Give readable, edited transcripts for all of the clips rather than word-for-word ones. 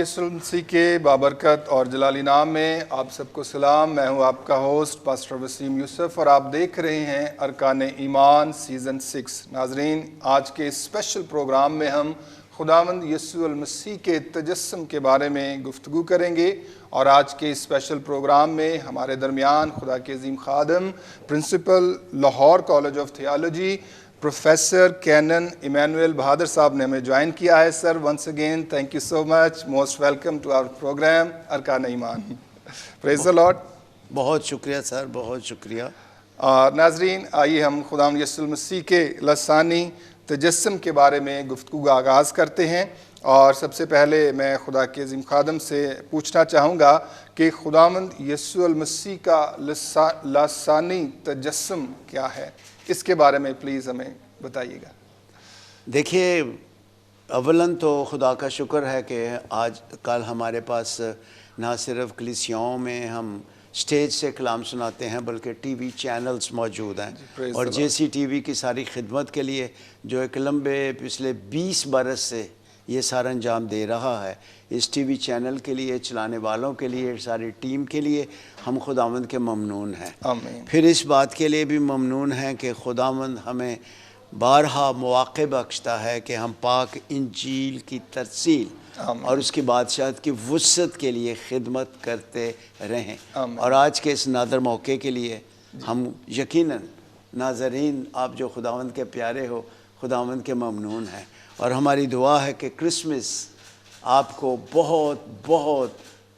یسوع مسیح کے بابرکت اور جلالی نام میں آپ سب کو سلام. میں ہوں آپ کا ہوسٹ پاسٹر وسیم یوسف اور آپ دیکھ رہے ہیں ارکان ایمان سیزن 6. ناظرین، آج کے اسپیشل پروگرام میں ہم خداوند یسوع المسیح کے تجسم کے بارے میں گفتگو کریں گے. اور آج کے اسپیشل پروگرام میں ہمارے درمیان خدا کے عظیم خادم principal Lahore college of theology professor canon Emmanuel Bahadur صاحب نے ہمیں جوائن کیا ہے. Sir once again thank you so much. Most welcome to our programme Arkan Iman. Praise the Lord. بہت شکریہ سر، بہت شکریہ. ناظرین، آئیے ہم خداوند یسوع المسیح کے لسانی تجسم کے بارے میں گفتگو کا آغاز کرتے ہیں. اور سب سے پہلے میں خدا کے عظیم خادم سے پوچھنا چاہوں گا کہ خداوند یسوع المسیح کا لسانی تجسم کیا ہے؟ اس کے بارے میں پلیز ہمیں بتائیے گا. دیکھیے، اولاً تو خدا کا شکر ہے کہ آج کل ہمارے پاس نہ صرف کلیسیاؤں میں ہم سٹیج سے کلام سناتے ہیں بلکہ ٹی وی چینلز موجود ہیں. اور جے سی ٹی وی کی ساری خدمت کے لیے جو ایک لمبے پچھلے 20 برس سے یہ سارا انجام دے رہا ہے، اس ٹی وی چینل کے لیے، چلانے والوں کے لیے، ساری ٹیم کے لیے ہم خداوند کے ممنون ہیں. پھر اس بات کے لیے بھی ممنون ہیں کہ خداوند ہمیں بارہا مواقع بخشتا ہے کہ ہم پاک انجیل کی ترسیل اور اس کی بادشاہت کی وسعت کے لیے خدمت کرتے رہیں. اور آج کے اس نادر موقع کے لیے ہم یقیناً ناظرین، آپ جو خداوند کے پیارے ہو، خداوند کے ممنون ہیں. اور ہماری دعا ہے کہ کرسمس آپ کو بہت بہت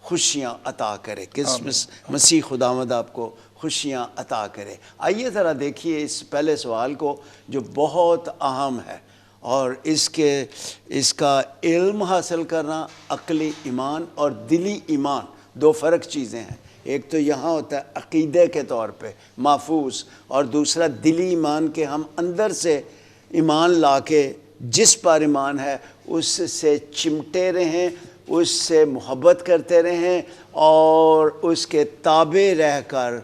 خوشیاں عطا کرے. کرسمس مسیح خداوند آپ کو خوشیاں عطا کرے. آئیے ذرا دیکھیے اس پہلے سوال کو جو بہت اہم ہے. اور اس کا علم حاصل کرنا، عقلی ایمان اور دلی ایمان دو فرق چیزیں ہیں. ایک تو یہاں ہوتا ہے عقیدے کے طور پہ محفوظ، اور دوسرا دلی ایمان کے ہم اندر سے ایمان لا کے جس پر ایمان ہے اس سے چمٹے رہیں، اس سے محبت کرتے رہیں اور اس کے تابع رہ کر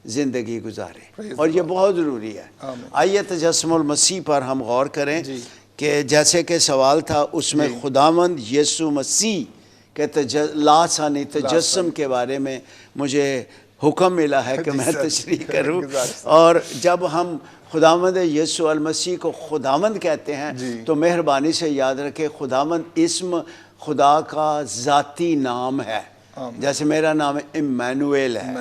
زندگی گزاریں. اور یہ بہت ضروری ہے. آئیے تجسم المسیح پر ہم غور کریں کہ جیسے کہ سوال تھا اس میں خداوند یسوع مسیح کے لاسانی تجسم کے بارے میں مجھے حکم ملا ہے کہ میں تشریح کروں. اور جب ہم خداوند یسوع المسیح کو خداوند کہتے ہیں تو مہربانی سے یاد رکھے خداوند اسم خدا کا ذاتی نام ہے. جیسے میرا نام ایمینوئل ہے،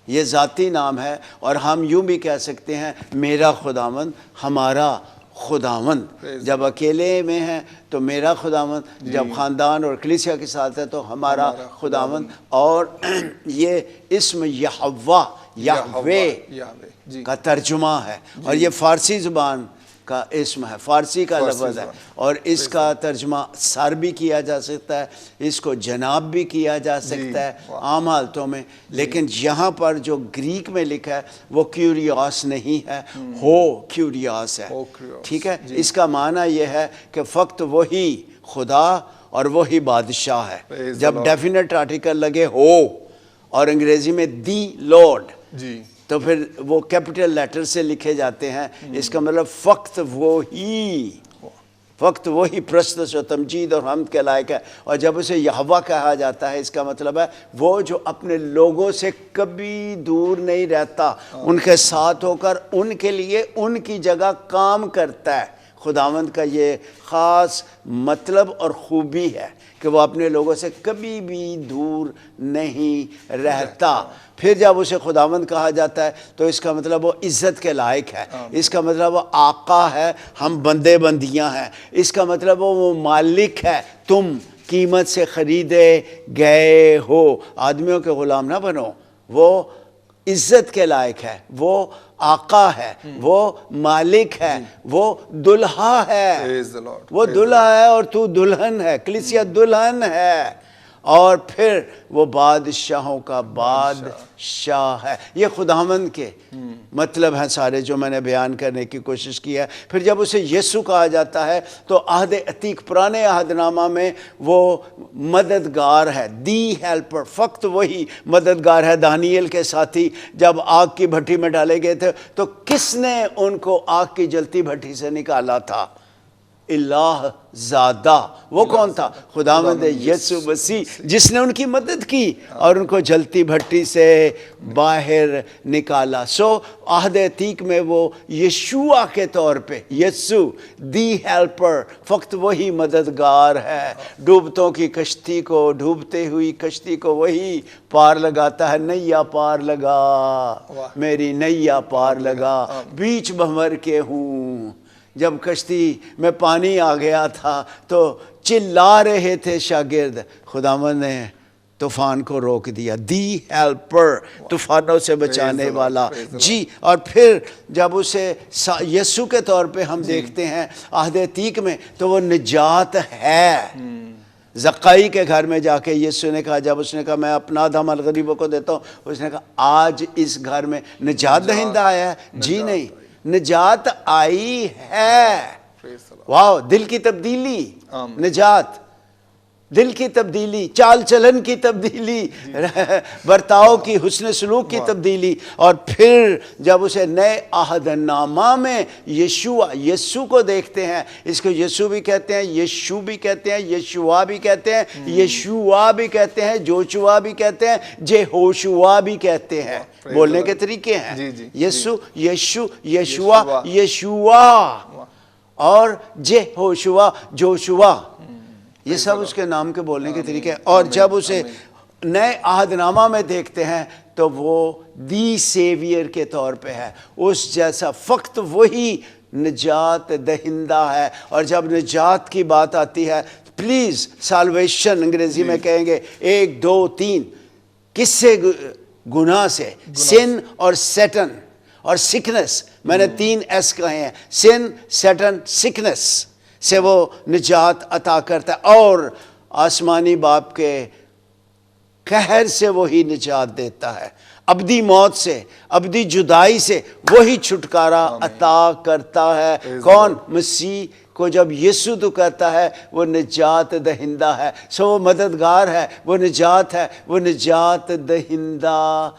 یہ ذاتی نام ہے. اور ہم یوں بھی کہہ سکتے ہیں میرا خداوند، ہمارا خداوند. جب اکیلے میں ہیں تو میرا خداوند، جب خاندان اور کلیسیا کے ساتھ ہے تو ہمارا خداوند. اور یہ اسم یہوہ کا ترجمہ ہے. اور یہ فارسی زبان کا اسم ہے، فارسی کا لفظ ہے. اور اس کا ترجمہ سر بھی کیا جا سکتا ہے، اس کو جناب بھی کیا جا سکتا ہے عام حالتوں میں. لیکن یہاں پر جو گریک میں لکھا ہے وہ کیوریوس نہیں ہے، ہو کیوریوس ہے. ٹھیک ہے. اس کا معنی یہ ہے کہ فقط وہی خدا اور وہی بادشاہ ہے. جب ڈیفینٹ آرٹیکل لگے ہو اور انگریزی میں دی لارڈ تو پھر وہ کیپٹل لیٹر سے لکھے جاتے ہیں. اس کا مطلب فقط وہی پرستش و تمجید اور حمد کے لائق ہے. اور جب اسے یہوہ کہا جاتا ہے اس کا مطلب ہے وہ جو اپنے لوگوں سے کبھی دور نہیں رہتا، ان کے ساتھ ہو کر ان کے لیے ان کی جگہ کام کرتا ہے. خداوند کا یہ خاص مطلب اور خوبی ہے کہ وہ اپنے لوگوں سے کبھی بھی دور نہیں رہتا. پھر جب اسے خداوند کہا جاتا ہے تو اس کا مطلب وہ عزت کے لائق ہے. اس کا مطلب وہ آقا ہے، ہم بندے بندیاں ہیں. اس کا مطلب وہ مالک ہے، تم قیمت سے خریدے گئے ہو، آدمیوں کے غلام نہ بنو. وہ عزت کے لائق ہے، وہ آقا ہے، وہ مالک ہے، وہ دلہا ہے. وہ دلہا ہے اور تو دلہن ہے، کلیسیا دلہن ہے. اور پھر وہ بادشاہوں کا بادشاہ ہے. یہ خداوند کے مطلب ہیں سارے جو میں نے بیان کرنے کی کوشش کی ہے. پھر جب اسے یسوع کہا جاتا ہے تو عہد عتیق پرانے عہد نامہ میں وہ مددگار ہے، دی ہیلپر، فقط وہی مددگار ہے. دانیل کے ساتھی جب آگ کی بھٹی میں ڈالے گئے تھے تو کس نے ان کو آگ کی جلتی بھٹی سے نکالا تھا؟ الہ زادہ، وہ کون تھا؟ خداوند یسوع مسیح، جس نے ان کی مدد کی اور ان کو جلتی بھٹی سے باہر نکالا۔ سو عہد عتیق میں وہ یشوع کے طور پہ، یسوع دی ہیلپر، فقط وہی مددگار ہے۔ ڈوبتوں کی کشتی کو، ڈوبتے ہوئی کشتی کو وہی پار لگاتا ہے۔ نیا پار لگا، میری نیا پار لگا، بیچ بھنور کے ہوں۔ جب کشتی میں پانی آ گیا تھا تو چلا رہے تھے شاگرد، خداوند نے طوفان کو روک دیا۔ دی ہیلپر، طوفانوں سے بچانے والا۔ جی، اور پھر جب اسے یسوع کے طور پہ ہم دیکھتے ہیں عہد عتیق میں، تو وہ نجات ہے۔ زکائی کے گھر میں جا کے یسوع نے کہا، جب اس نے کہا میں اپنا آدھا مال غریبوں کو دیتا ہوں، اس نے کہا آج اس گھر میں نجات دہندہ آیا ہے؟ جی نہیں، نجات آئی ہے۔ واو، دل کی تبدیلی، نجات، دل کی تبدیلی، چال چلن کی تبدیلی، برتاؤ کی، حسن سلوک کی تبدیلی۔ اور پھر جب اسے نئے عہد نامہ میں یسوع کو دیکھتے ہیں، اس کو یسوع بھی کہتے ہیں، یشوع بھی کہتے ہیں، یشوا بھی کہتے ہیں، یشوع بھی کہتے ہیں، جوشوا بھی کہتے ہیں، جہوشوا بھی کہتے ہیں۔ بولنے کے طریقے ہیں، یسوع، یشوع، یشوا، یشوا اور جہوشوا، جوشوا، یہ سب اس کے نام کے بولنے کے طریقے ہیں۔ اور جب اسے نئے عہد نامہ میں دیکھتے ہیں تو وہ دی سیویئر کے طور پہ ہے، اس جیسا، فقط وہی نجات دہندہ ہے۔ اور جب نجات کی بات آتی ہے، پلیز سالویشن انگریزی میں کہیں گے 1 2 3، کس سے؟ گناہ سے، سن اور سیٹن اور سکنس، میں نے 3 ایس کہے ہیں، سن، سیٹن، سکنس سے وہ نجات عطا کرتا ہے، اور آسمانی باپ کے قہر سے وہی نجات دیتا ہے، ابدی موت سے، ابدی جدائی سے وہی چھٹکارا عطا کرتا ہے۔ کون؟ مسیح کو جب یسوع تو کرتا ہے، وہ نجات دہندہ ہے۔ سو وہ مددگار ہے، وہ نجات ہے، وہ نجات دہندہ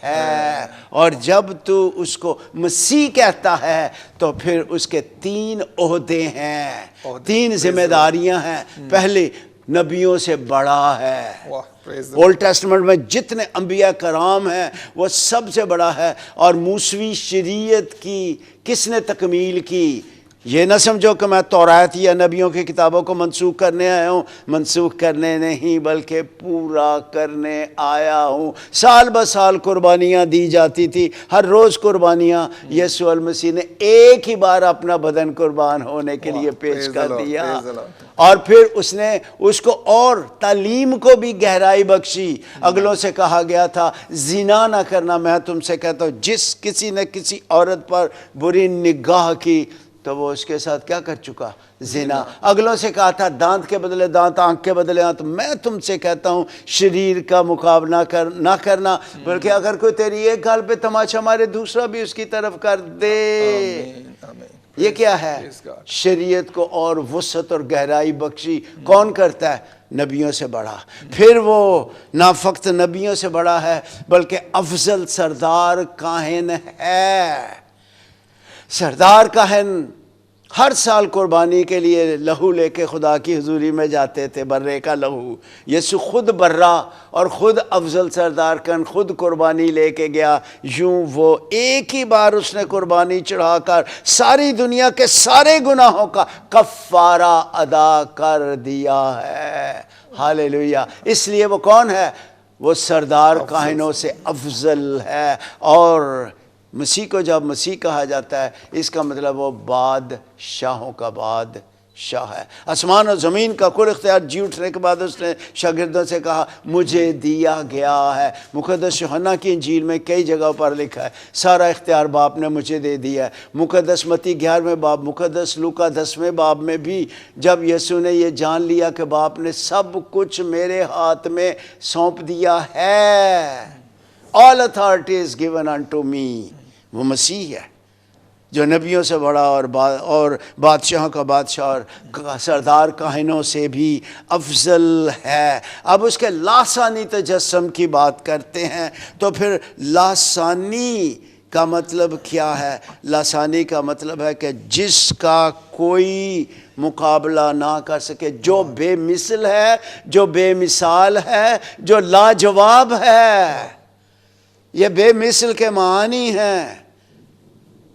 ہے۔ اور جب تو اس کو مسیح کہتا ہے تو پھر اس کے 3 عہدے ہیں، 3 ذمہ داریاں ہیں۔ پہلی، نبیوں سے بڑا ہے۔ اولڈ ٹیسٹمنٹ میں جتنے انبیاء کرام ہیں وہ سب سے بڑا ہے۔ اور موسوی شریعت کی کس نے تکمیل کی؟ یہ نہ سمجھو کہ میں تورات یا نبیوں کی کتابوں کو منسوخ کرنے آیا ہوں، منسوخ کرنے نہیں بلکہ پورا کرنے آیا ہوں۔ سال بہ سال قربانیاں دی جاتی تھی، ہر روز قربانیاں۔ یسوع المسیح نے ایک ہی بار اپنا بدن قربان ہونے کے لیے پیش کر دیا، اور پھر اس نے اس کو اور تعلیم کو بھی گہرائی بخشی۔ اگلوں سے کہا گیا تھا زنا نہ کرنا، میں تم سے کہتا ہوں جس کسی نے کسی عورت پر بری نگاہ کی تو وہ اس کے ساتھ کیا کر چکا؟ زنا۔ اگلوں سے کہا تھا دانت کے بدلے دانت، آنکھ کے بدلے آنکھ، میں تم سے کہتا ہوں شریر کا مقابلہ نہ کرنا، بلکہ اگر کوئی تیری ایک گال پہ تماشا مارے دوسرا بھی اس کی طرف کر دے۔ یہ کیا ہے؟ شریعت کو اور وسعت اور گہرائی بخشی۔ کون کرتا ہے؟ نبیوں سے بڑا۔ پھر وہ نہ فقط نبیوں سے بڑا ہے بلکہ افضل سردار کاہن ہے۔ سردار کاہن ہر سال قربانی کے لیے لہو لے کے خدا کی حضوری میں جاتے تھے، برے کا لہو۔ یسوع خود برا اور خود افضل سردار کاہن، خود قربانی لے کے گیا۔ یوں وہ ایک ہی بار اس نے قربانی چڑھا کر ساری دنیا کے سارے گناہوں کا کفارہ ادا کر دیا ہے۔ ہاللیلویہ۔ اس لیے وہ کون ہے؟ وہ سردار کاہنوں سے افضل ہے۔ اور مسیح کو جب مسیح کہا جاتا ہے، اس کا مطلب وہ بادشاہوں کا بادشاہ ہے۔ آسمان اور زمین کا کل اختیار جی اٹھنے کے بعد اس نے شاگردوں سے کہا مجھے دیا گیا ہے۔ مقدس یوحنا کی انجیل میں کئی جگہ پر لکھا ہے سارا اختیار باپ نے مجھے دے دیا ہے۔ مقدس متی 11ویں باب، مقدس لوکا 10ویں باب میں بھی جب یسوع نے یہ جان لیا کہ باپ نے سب کچھ میرے ہاتھ میں سونپ دیا ہے، all authority is given unto me، وہ مسیح ہے جو نبیوں سے بڑا اور بادشاہوں کا بادشاہ اور سردار کاہنوں سے بھی افضل ہے۔ اب اس کے لاسانی تجسم کی بات کرتے ہیں تو پھر لاسانی کا مطلب کیا ہے؟ لاسانی کا مطلب ہے کہ جس کا کوئی مقابلہ نہ کر سکے، جو بے مثل ہے، جو بے مثال ہے، جو لاجواب ہے۔ یہ بے مثل کے معنی ہیں،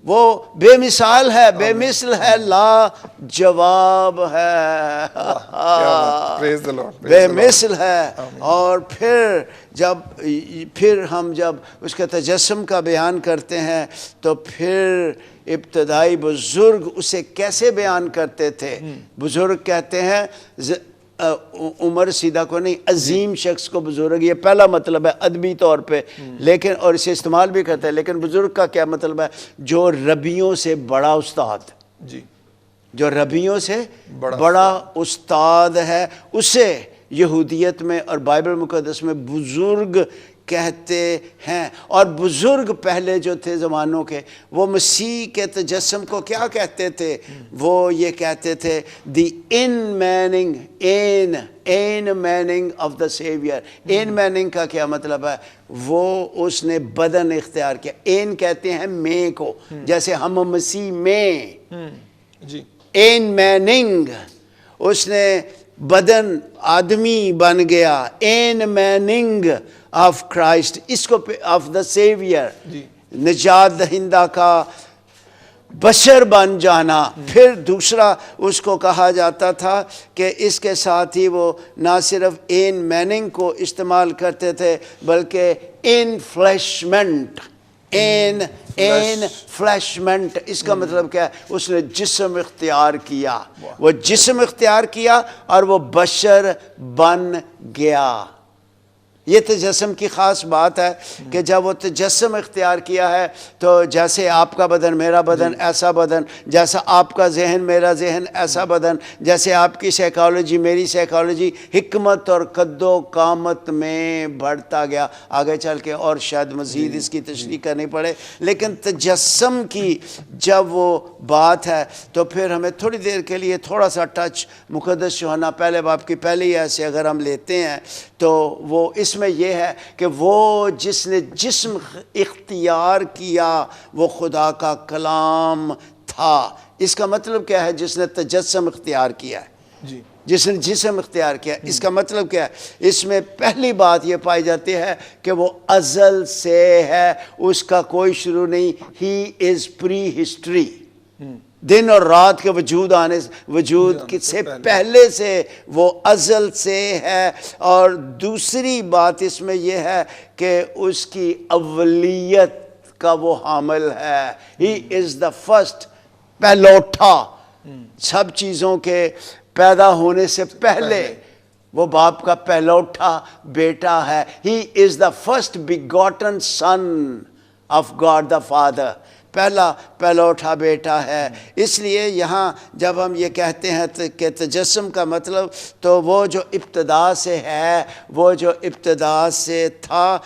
وہ بے مثال ہے، بے مثل ہے، لا جواب ہے، بے مثل ہے۔ اور پھر ہم جب اس کے تجسم کا بیان کرتے ہیں تو پھر ابتدائی بزرگ اسے کیسے بیان کرتے تھے؟ بزرگ کہتے ہیں عمر سیدھا کو نہیں، عظیم شخص کو بزرگ، یہ پہلا مطلب ہے ادبی طور پہ، لیکن اور اسے استعمال بھی کرتے ہیں، لیکن بزرگ کا کیا مطلب ہے؟ جو ربیوں سے بڑا استاد، جی، جو ربیوں سے بڑا استاد ہے، اسے یہودیت میں اور بائبل مقدس میں بزرگ کہتے ہیں۔ اور بزرگ پہلے جو تھے زمانوں کے، وہ مسیح کے تجسم کو کیا کہتے تھے؟ وہ یہ کہتے تھے the in meaning of the saviour. In meaning کا کیا مطلب ہے؟ وہ اس نے بدن اختیار کیا۔ این کہتے ہیں میں کو، جیسے ہم مسیح میں، جی، این میننگ، اس نے بدن آدمی بن گیا، این میننگ آف کرائسٹ، اس کو آف دا سیویئر، نجات دہندہ کا بشر بن جانا۔ پھر دوسرا اس کو کہا جاتا تھا کہ اس کے ساتھ ہی وہ نہ صرف این میننگ کو استعمال کرتے تھے بلکہ انفلیشمنٹ، فلیشمنٹ، اس کا مطلب کیا ہے؟ اس نے جسم اختیار کیا، وہ جسم اختیار کیا اور وہ بشر بن گیا۔ یہ تجسم کی خاص بات ہے کہ جب وہ تجسم اختیار کیا ہے تو جیسے آپ کا بدن میرا بدن ایسا بدن، جیسا آپ کا ذہن میرا ذہن ایسا بدن، جیسے آپ کی سائیکالوجی میری سائیکالوجی حکمت اور قد و قامت میں بڑھتا گیا۔ آگے چل کے اور شاید مزید اس کی تشریح کرنی پڑے، لیکن تجسم کی جب وہ بات ہے تو پھر ہمیں تھوڑی دیر کے لیے تھوڑا سا ٹچ مقدس یوحنا پہلے باب کی پہلی آیت سے اگر ہم لیتے ہیں تو وہ اس میں یہ ہے کہ وہ جس نے جسم اختیار کیا وہ خدا کا کلام تھا۔ اس کا مطلب کیا ہے؟ جس نے تجسم اختیار کیا ہے، جی، جس نے جسم اختیار کیا، اس کا مطلب کیا ہے؟ اس میں پہلی بات یہ پائی جاتی ہے کہ وہ ازل سے ہے، اس کا کوئی شروع نہیں، ہی از پری ہسٹری، دن اور رات کے وجود سے پہلے سے وہ ازل سے ہے۔ اور دوسری بات اس میں یہ ہے کہ اس کی اولیت کا وہ حامل ہے، ہی از دا فرسٹ، پہلوٹا، سب چیزوں کے پیدا ہونے سے پہلے وہ باپ کا پہلوٹا بیٹا ہے، he is the first begotten son of God the father, پہلوٹا بیٹا ہے۔ اس لیے یہاں جب ہم یہ کہتے ہیں کہ تجسم کا مطلب تو وہ جو ابتدا سے ہے، وہ جو ابتدا سے تھا،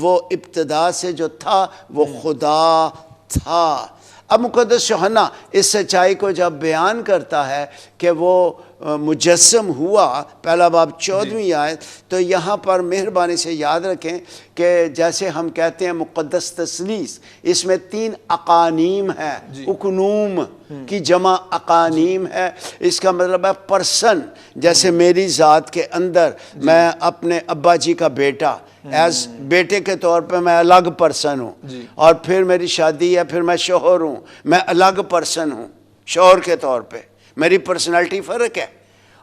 وہ ابتدا سے جو تھا وہ خدا تھا۔ اب مقدس یوحنا اس سچائی کو جب بیان کرتا ہے کہ وہ مجسم ہوا، پہلا باب 14ویں آیت، تو یہاں پر مہربانی سے یاد رکھیں کہ جیسے ہم کہتے ہیں مقدس تثلیث، اس میں 3 اقانیم ہے، اقنوم کی جمع اقانیم ہے، اس کا مطلب ہے پرسن۔ جیسے میری ذات کے اندر میں اپنے ابا جی کا بیٹا، ایز بیٹے کے طور پہ میں الگ پرسن ہوں، اور پھر میری شادی ہے، پھر میں شوہر ہوں، میں الگ پرسن ہوں شوہر کے طور پہ، میری پرسنالٹی فرق ہے۔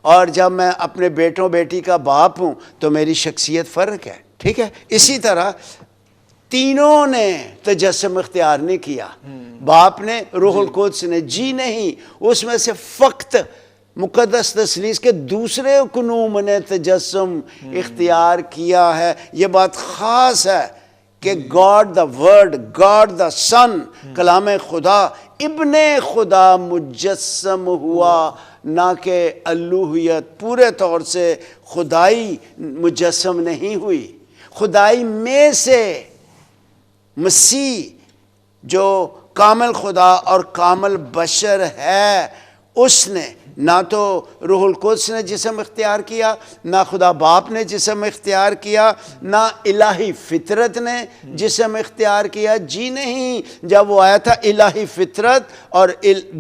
اور جب میں اپنے بیٹوں بیٹی کا باپ ہوں تو میری شخصیت فرق ہے، ٹھیک ہے؟ اسی طرح تینوں نے تجسم اختیار نہیں کیا، باپ نے، روح القدس نے، جی نہیں، اس میں سے فقط مقدس تثلیث کے دوسرے اقنوم نے تجسم اختیار کیا ہے۔ یہ بات خاص ہے کہ God the word, God the son, کلام خدا، ابن خدا مجسم ہوا، نہ کہ الوہیت پورے طور سے خدائی مجسم نہیں ہوئی۔ خدائی میں سے مسیح جو کامل خدا اور کامل بشر ہے، اس نے نہ تو روح القدس نے جسم اختیار کیا، نہ خدا باپ نے جسم اختیار کیا، نہ الہی فطرت نے جسم اختیار کیا، جی نہیں۔ جب وہ آیا تھا الہی فطرت اور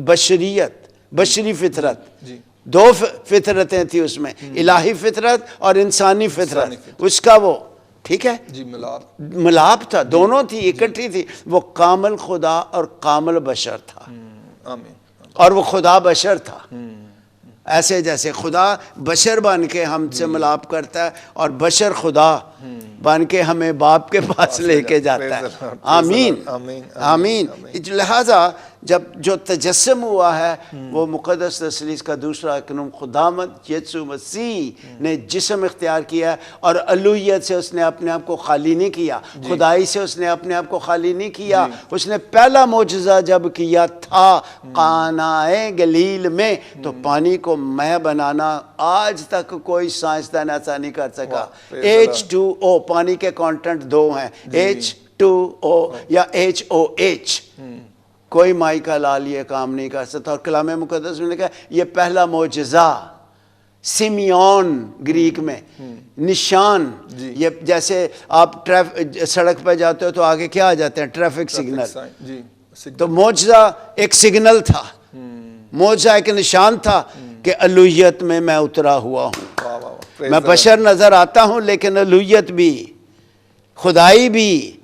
بشریت، بشری فطرت، جی دو فطرتیں تھی اس میں، الہی فطرت اور انسانی فطرت، اس کا وہ ٹھیک ہے جی ملاپ تھا، دونوں تھی اکٹھی تھی، وہ کامل خدا اور کامل بشر تھا، آمین اور وہ خدا بشر تھا، ایسے جیسے خدا بشر بن کے ہم سے ملاپ کرتا ہے اور بشر خدا بن کے ہمیں باپ کے پاس لے کے جاتا ہے۔ آمین آمین۔ لہٰذا جب جو تجسم ہوا ہے وہ مقدس تثلیث کا دوسرا اکنوم، خداوند یسوع مسیح نے جسم اختیار کیا اور الوہیت سے اس نے اپنے آپ کو خالی نہیں کیا، خدائی سے اس نے اپنے آپ کو خالی نہیں کیا۔ اس نے پہلا معجزہ جب کیا تھا قانائے گلیل میں، تو پانی کو مے بنانا آج تک کوئی سائنسدان ایسا نہیں کر سکا۔ H2O، پانی کے کانٹینٹ دو ہیں، H2O یا HOH، کوئی مائی کا لال یہ کام نہیں کر سکتا، اور کلام مقدس میں نے کہا یہ پہلا معجزہ، سیمیون گریک میں نشان، یہ جیسے آپ سڑک پہ جاتے ہو تو آگے کیا آ جاتے ہیں؟ ٹریفک سگنل، تو معجزہ ایک سگنل تھا، معجزہ ایک نشان تھا کہ الوہیت میں میں اترا ہوا ہوں، میں بشر نظر آتا ہوں لیکن الوہیت بھی، خدائی بھی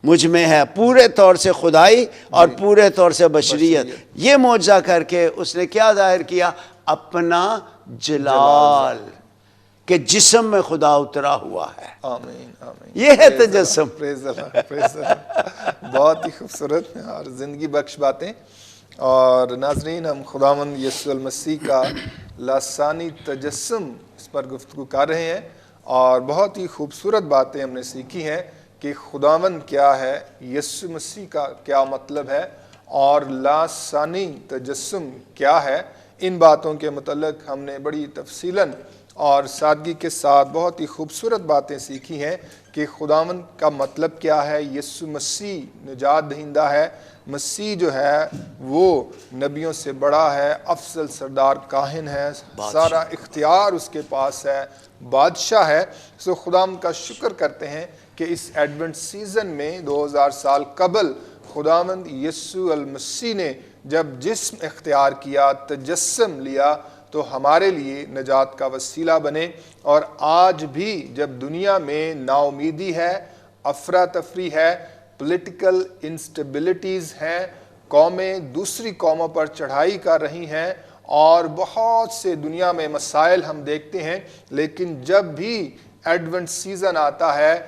مجھ میں ہے، پورے طور سے خدائی اور پورے طور سے بشریت۔ یہ معجزہ کر کے اس نے کیا ظاہر کیا؟ اپنا جلال، کہ جسم میں خدا اترا ہوا ہے۔ آمین آمین، یہ ہے تجسم۔ پریز اللہ، پریز اللہ، بہت ہی خوبصورت اور زندگی بخش باتیں۔ اور ناظرین، ہم خداوند یسوع المسیح کا لسانی تجسم اس پر گفتگو کر رہے ہیں، اور بہت ہی خوبصورت باتیں ہم نے سیکھی ہیں کہ خداوند کیا ہے، یسوع مسیح کا کیا مطلب ہے، اور لسانی تجسم کیا ہے۔ ان باتوں کے متعلق ہم نے بڑی تفصیلاً اور سادگی کے ساتھ بہت ہی خوبصورت باتیں سیکھی ہیں کہ خداوند کا مطلب کیا ہے، یسوع مسیح نجات دہندہ ہے، مسیح جو ہے وہ نبیوں سے بڑا ہے، افضل سردار کاہن ہے، سارا اختیار اس کے پاس ہے، بادشاہ ہے۔ سو خداوند کا شکر کرتے ہیں کہ اس ایڈونٹ سیزن میں 2000 سال قبل خداوند یسوع المسیح نے جب جسم اختیار کیا، تجسم لیا، تو ہمارے لیے نجات کا وسیلہ بنے۔ اور آج بھی جب دنیا میں نا امیدی ہے، افراتفری ہے، پولیٹیکل انسٹیبلٹیز ہیں، قومیں دوسری قوموں پر چڑھائی کر رہی ہیں، اور بہت سے دنیا میں مسائل ہم دیکھتے ہیں، لیکن جب بھی ایڈونٹ سیزن آتا ہے،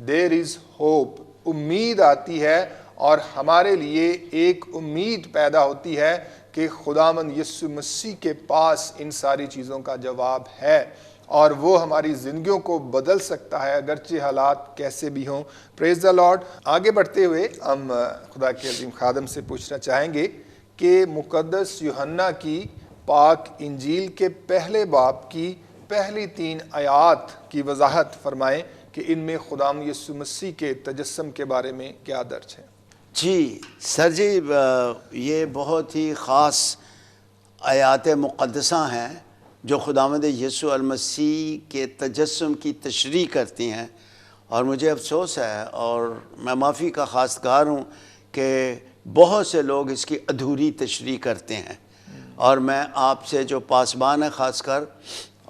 دیر از ہوپ، امید آتی ہے، اور ہمارے لیے ایک امید پیدا ہوتی ہے کہ خداوند یسوع مسیح کے پاس ان ساری چیزوں کا جواب ہے، اور وہ ہماری زندگیوں کو بدل سکتا ہے اگرچہ حالات کیسے بھی ہوں۔ پریز دی لارڈ۔ آگے بڑھتے ہوئے ہم خدا کے عظیم خادم سے پوچھنا چاہیں گے کہ مقدس یوحنا کی پاک انجیل کے پہلے باب کی پہلی 3 آیات کی وضاحت فرمائیں کہ ان میں خداوند یسوع مسیح کے تجسم کے بارے میں کیا درج ہے۔ جی سر جی، یہ بہت ہی خاص آیات مقدسہ ہیں جو خداوند یسوع المسیح کے تجسم کی تشریح کرتی ہیں، اور مجھے افسوس ہے اور میں معافی کا خواستگار ہوں کہ بہت سے لوگ اس کی ادھوری تشریح کرتے ہیں، اور میں آپ سے جو پاسبان ہیں خاص کر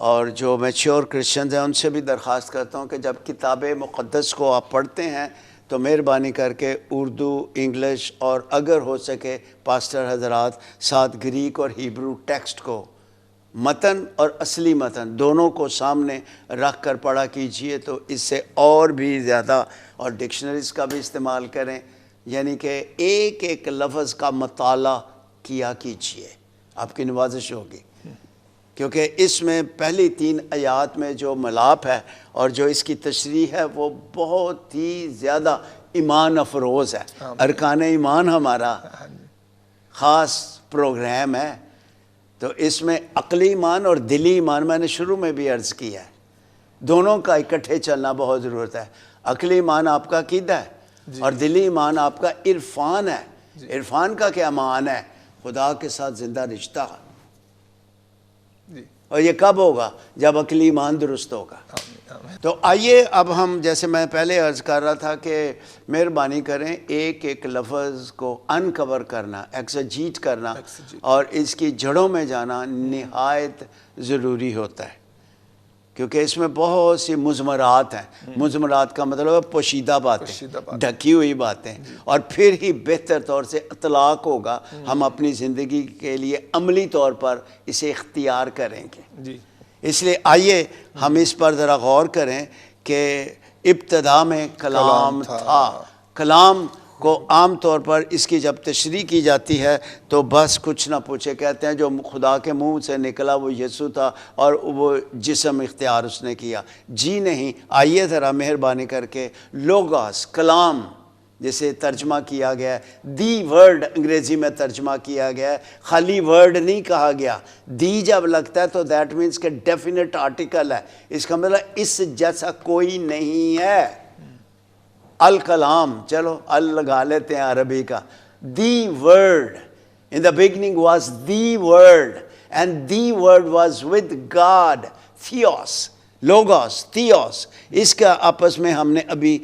اور جو میچور کرسچنز ہیں ان سے بھی درخواست کرتا ہوں کہ جب کتاب مقدس کو آپ پڑھتے ہیں تو مہربانی کر کے اردو، انگلش اور اگر ہو سکے پاسٹر حضرات ساتھ گریک اور ہیبرو ٹیکسٹ کو، متن اور اصلی متن دونوں کو سامنے رکھ کر پڑھا کیجئے، تو اس سے اور بھی زیادہ، اور ڈکشنریز کا بھی استعمال کریں، یعنی کہ ایک ایک لفظ کا مطالعہ کیا کیجئے، آپ کی نوازش ہوگی، کیونکہ اس میں پہلی 3 آیات میں جو ملاپ ہے اور جو اس کی تشریح ہے وہ بہت ہی زیادہ ایمان افروز ہے۔ ارکان ایمان ہمارا خاص پروگرام ہے، تو اس میں عقلی ایمان اور دلی ایمان میں نے شروع میں بھی عرض کیا ہے، دونوں کا اکٹھے چلنا بہت ضرورت ہے۔ عقلی ایمان آپ کا عقیدہ ہے اور دلی ایمان آپ کا عرفان ہے۔ عرفان کا کیا معنی ہے؟ خدا کے ساتھ زندہ رشتہ، اور یہ کب ہوگا؟ جب عقلی ایمان درست ہوگا۔ تو آئیے اب ہم، جیسے میں پہلے عرض کر رہا تھا کہ مہربانی کریں ایک ایک لفظ کو انکور کرنا، ایکسجیٹ کرنا اور اس کی جڑوں میں جانا نہایت ضروری ہوتا ہے، کیونکہ اس میں بہت سی مضمرات ہیں۔ مضمرات کا مطلب ہے پوشیدہ باتیں، ڈھکی ہوئی باتیں، اور پھر ہی بہتر طور سے اطلاق ہوگا، ہم اپنی زندگی کے لیے عملی طور پر اسے اختیار کریں گے۔ اس لیے آئیے ہم اس پر ذرا غور کریں کہ ابتدا میں کلام تھا۔ کلام کو عام طور پر اس کی جب تشریح کی جاتی ہے تو بس کچھ نہ پوچھے، کہتے ہیں جو خدا کے منہ سے نکلا وہ یسوع تھا اور وہ جسم اختیار اس نے کیا۔ جی نہیں، آئیے ذرا مہربانی کر کے لوگوس، کلام جسے ترجمہ کیا گیا ہے، دی ورڈ انگریزی میں ترجمہ کیا گیا ہے، خالی ورڈ نہیں کہا گیا۔ دی جب لگتا ہے تو دیٹ مینس کہ ڈیفینٹ آرٹیکل ہے، اس کا مطلب اس جیسا کوئی نہیں ہے۔ الکلام، چلو ال لگا لیتے ہیں عربی کا۔ دی word, in the beginning was the word and the word was with God، theos، logos, تھیوس، اس کا آپس میں ہم نے ابھی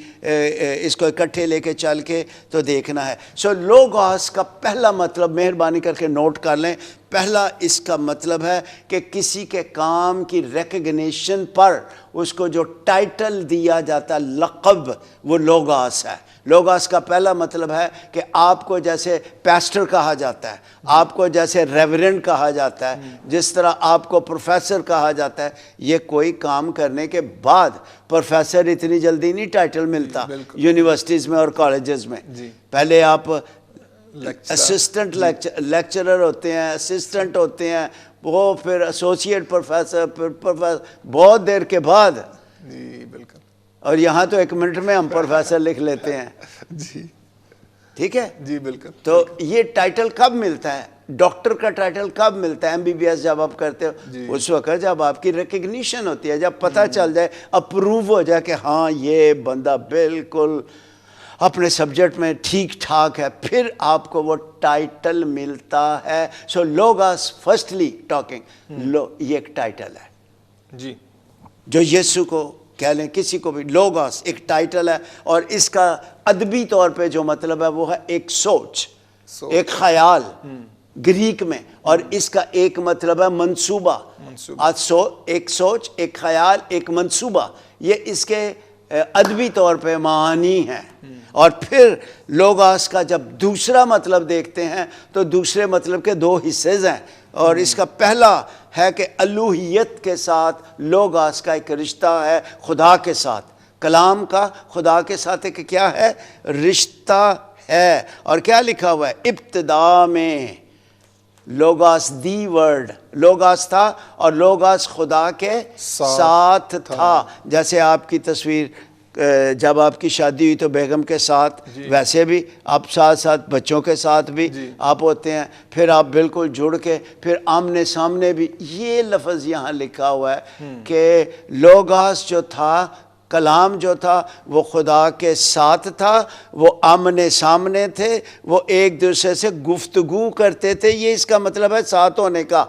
اس کو اکٹھے لے کے چل کے تو دیکھنا ہے۔ سو لوگوس کا پہلا مطلب مہربانی کر کے نوٹ کر لیں، پہلا اس کا مطلب ہے کہ کسی کے کام کی ریکگنیشن پر اس کو جو ٹائٹل دیا جاتا ہے، لقب، وہ لوگوس ہے۔ لوگوس کا پہلا مطلب ہے کہ آپ کو جیسے پیسٹر کہا جاتا ہے، آپ کو جیسے ریورنڈ کہا جاتا ہے، جس طرح آپ کو پروفیسر کہا جاتا ہے۔ یہ کوئی کام کرنے کے بعد پروفیسر اتنی جلدی نہیں ٹائٹل ملتا یونیورسٹیز میں اور کالجز میں۔ پہلے آپ اسسٹنٹ لیکچرر ہوتے ہیں، اسسٹنٹ ہوتے ہیں، وہ پھر ایسوسیٹ پروفیسر، پھر پروفیسر، بہت دیر کے بعد۔ جی بالکل۔ اور یہاں تو 1 منٹ میں ہم پروفیسر لکھ لیتے ہیں۔ جی ٹھیک ہے، جی بالکل۔ تو یہ ٹائٹل کب ملتا ہے؟ ڈاکٹر کا ٹائٹل کب ملتا ہے؟ MBBS جب آپ کرتے ہو اس وقت جب آپ کی ریکگنیشن ہوتی ہے، جب پتہ چل جائے، اپروو ہو جائے کہ ہاں یہ بندہ بالکل اپنے سبجیکٹ میں ٹھیک ٹھاک ہے، پھر آپ کو وہ ٹائٹل ملتا ہے۔ سو لوگوس فرسٹلی ٹاکنگ، یہ ایک ٹائٹل ہے جی، جو یسوع کو کہہ لیں، کسی کو بھی، لوگوس ایک ٹائٹل ہے، اور اس کا ادبی طور پہ جو مطلب ہے وہ ہے ایک سوچ، ایک خیال گریک میں، اور اس کا ایک مطلب ہے منصوبہ۔ ایک سوچ، ایک خیال، ایک منصوبہ، یہ اس کے ادبی طور پہ معانی ہیں۔ اور پھر لوگوس کا جب دوسرا مطلب دیکھتے ہیں تو دوسرے مطلب کے 2 حصے ہیں، اور اس کا پہلا ہے کہ الوہیت کے ساتھ لوگوس کا ایک رشتہ ہے خدا کے ساتھ۔ کلام کا خدا کے ساتھ ایک کیا ہے؟ رشتہ ہے۔ اور کیا لکھا ہوا ہے؟ ابتدا میں لوگوس، دی ورڈ، لوگوس تھا، اور لوگوس خدا کے ساتھ تھا۔ جیسے آپ کی تصویر جب آپ کی شادی ہوئی تو بیگم کے ساتھ، ویسے بھی آپ ساتھ ساتھ بچوں کے ساتھ بھی آپ ہوتے ہیں، پھر آپ بالکل جڑ کے پھر آمنے سامنے بھی۔ یہ لفظ یہاں لکھا ہوا ہے کہ لوگوس جو تھا، کلام جو تھا، وہ خدا کے ساتھ تھا، وہ آمنے سامنے تھے، وہ ایک دوسرے سے گفتگو کرتے تھے۔ یہ اس کا مطلب ہے ساتھ ہونے کا۔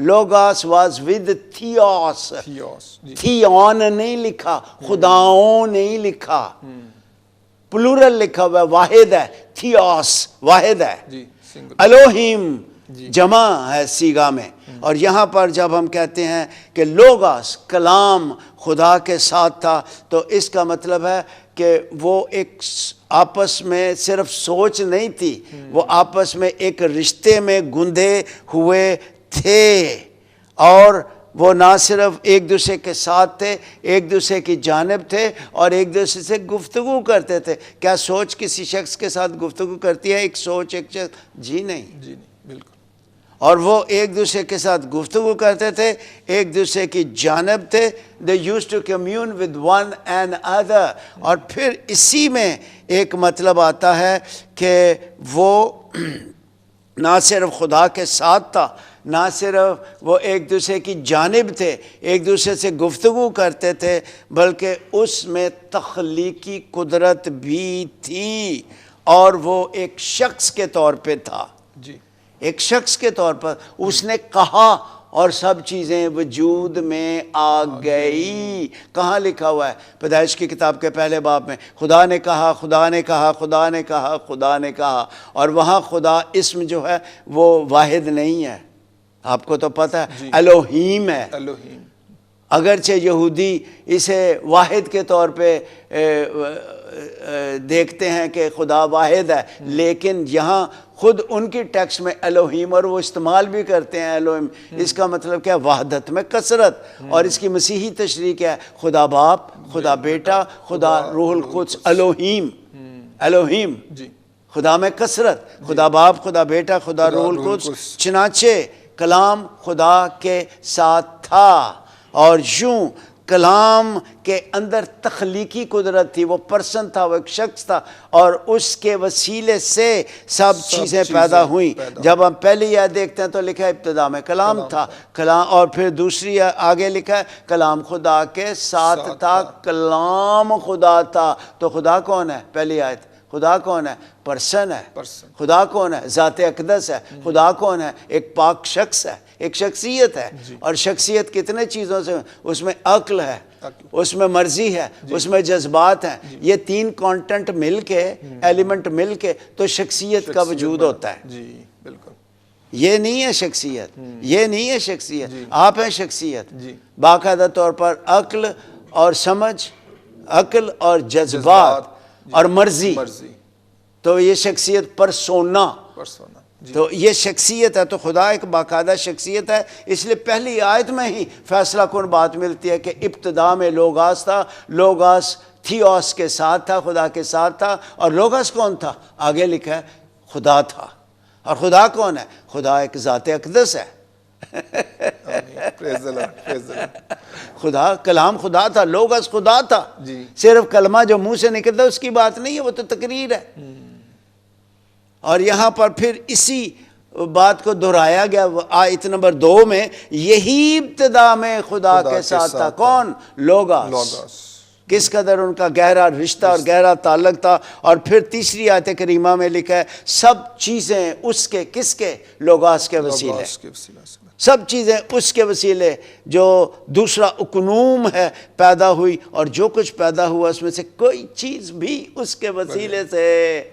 لوگوس واز ود تھیوس، تھیون نہیں لکھا، خداؤں نہیں لکھا، پلورل لکھا ہوا ہے، واحد ہے، تھیوس واحد ہے، الوہیم جمع ہے سیگا میں۔ اور یہاں پر جب ہم کہتے ہیں کہ لوگوس، کلام خدا کے ساتھ تھا، تو اس کا مطلب ہے کہ وہ ایک آپس میں صرف سوچ نہیں تھی، وہ آپس میں ایک رشتے میں گندے ہوئے تھے، اور وہ نہ صرف ایک دوسرے کے ساتھ تھے، ایک دوسرے کی جانب تھے، اور ایک دوسرے سے گفتگو کرتے تھے۔ کیا سوچ کسی شخص کے ساتھ گفتگو کرتی ہے؟ ایک سوچ ایک شخص؟ جی نہیں، جی نہیں، بالکل۔ اور وہ ایک دوسرے کے ساتھ گفتگو کرتے تھے، ایک دوسرے کی جانب تھے۔ they used to commune with one another۔ اور پھر اسی میں ایک مطلب آتا ہے کہ وہ نہ صرف خدا کے ساتھ تھا، نہ صرف وہ ایک دوسرے کی جانب تھے، ایک دوسرے سے گفتگو کرتے تھے، بلکہ اس میں تخلیقی قدرت بھی تھی، اور وہ ایک شخص کے طور پہ تھا۔ جی، ایک شخص کے طور پر اس نے کہا اور سب چیزیں وجود میں آ گئی. کہاں لکھا ہوا ہے؟ پیدائش کی کتاب کے پہلے باب میں خدا نے کہا، خدا نے کہا، خدا نے کہا، خدا نے کہا. اور وہاں خدا اسم جو ہے وہ واحد نہیں ہے، آپ کو تو پتہ ہے، الوہیم ہے. الوہیم. اگرچہ یہودی اسے واحد کے طور پہ دیکھتے ہیں کہ خدا واحد ہے، لیکن یہاں خود ان کی ٹیکسٹ میں الوہیم، اور وہ استعمال بھی کرتے ہیں الوہیم. اس کا مطلب کیا؟ وحدت میں کثرت. اور اس کی مسیحی تشریح کیا ہے؟ خدا باپ، خدا بیٹا، خدا روح القدس. الوہیم، الوہیم، خدا میں کثرت، خدا باپ، خدا بیٹا، خدا روح القدس. چنانچہ کلام خدا کے ساتھ تھا، اور یوں کلام کے اندر تخلیقی قدرت تھی. وہ پرسن تھا، وہ ایک شخص تھا، اور اس کے وسیلے سے سب چیزیں پیدا ہوئیں. جب ہم پہلی آیت دیکھتے ہیں تو لکھا ہے ابتدا میں کلام تھا، کلام. اور پھر دوسری آگے لکھا ہے کلام خدا کے ساتھ تھا، کلام خدا تھا. تو خدا کون ہے؟ پہلی آیت خدا کون ہے؟ پرسن ہے. خدا کون ہے؟ ذات اقدس ہے. خدا کون ہے؟ ایک پاک شخص ہے، ایک شخصیت ہے. اور شخصیت کتنے چیزوں سے؟ اس میں عقل ہے، اس میں مرضی ہے، اس میں جذبات ہیں. یہ تین کانٹینٹ مل کے، ایلیمنٹ مل کے تو شخصیت کا وجود ہوتا ہے. جی بالکل. یہ نہیں ہے شخصیت، یہ نہیں ہے شخصیت. آپ ہیں شخصیت. باقاعدہ طور پر عقل اور سمجھ، عقل اور جذبات اور مرضی، تو یہ شخصیت پرسونا. تو یہ شخصیت ہے. تو خدا ایک باقاعدہ شخصیت ہے. اس لیے پہلی آیت میں ہی فیصلہ کن بات ملتی ہے کہ ابتدا میں لوگاس تھا، لوگاس تھیوس کے ساتھ تھا، خدا کے ساتھ تھا. اور لوگاس کون تھا؟ آگے لکھا ہے خدا تھا. اور خدا کون ہے؟ خدا ایک ذات اقدس ہے. خدا، کلام خدا تھا، لوگاس خدا تھا. صرف کلمہ جو منہ سے نکلتا ہے اس کی بات نہیں ہے، وہ تو تقریر ہے. اور یہاں پر پھر اسی بات کو دہرایا گیا آیت نمبر 2 میں، یہی ابتدا میں خدا کے ساتھ تھا. کون؟ لوگاس. کس قدر ان کا گہرا رشتہ اور گہرا تعلق تھا. اور پھر تیسری آیت کریمہ میں لکھا ہے سب چیزیں اس کے، کس کے؟ لوگاس کے وسیلے. سب چیزیں اس کے وسیلے، جو دوسرا اکنوم ہے، پیدا ہوئی. اور جو کچھ پیدا ہوا اس میں سے کوئی چیز بھی اس کے وسیلے سے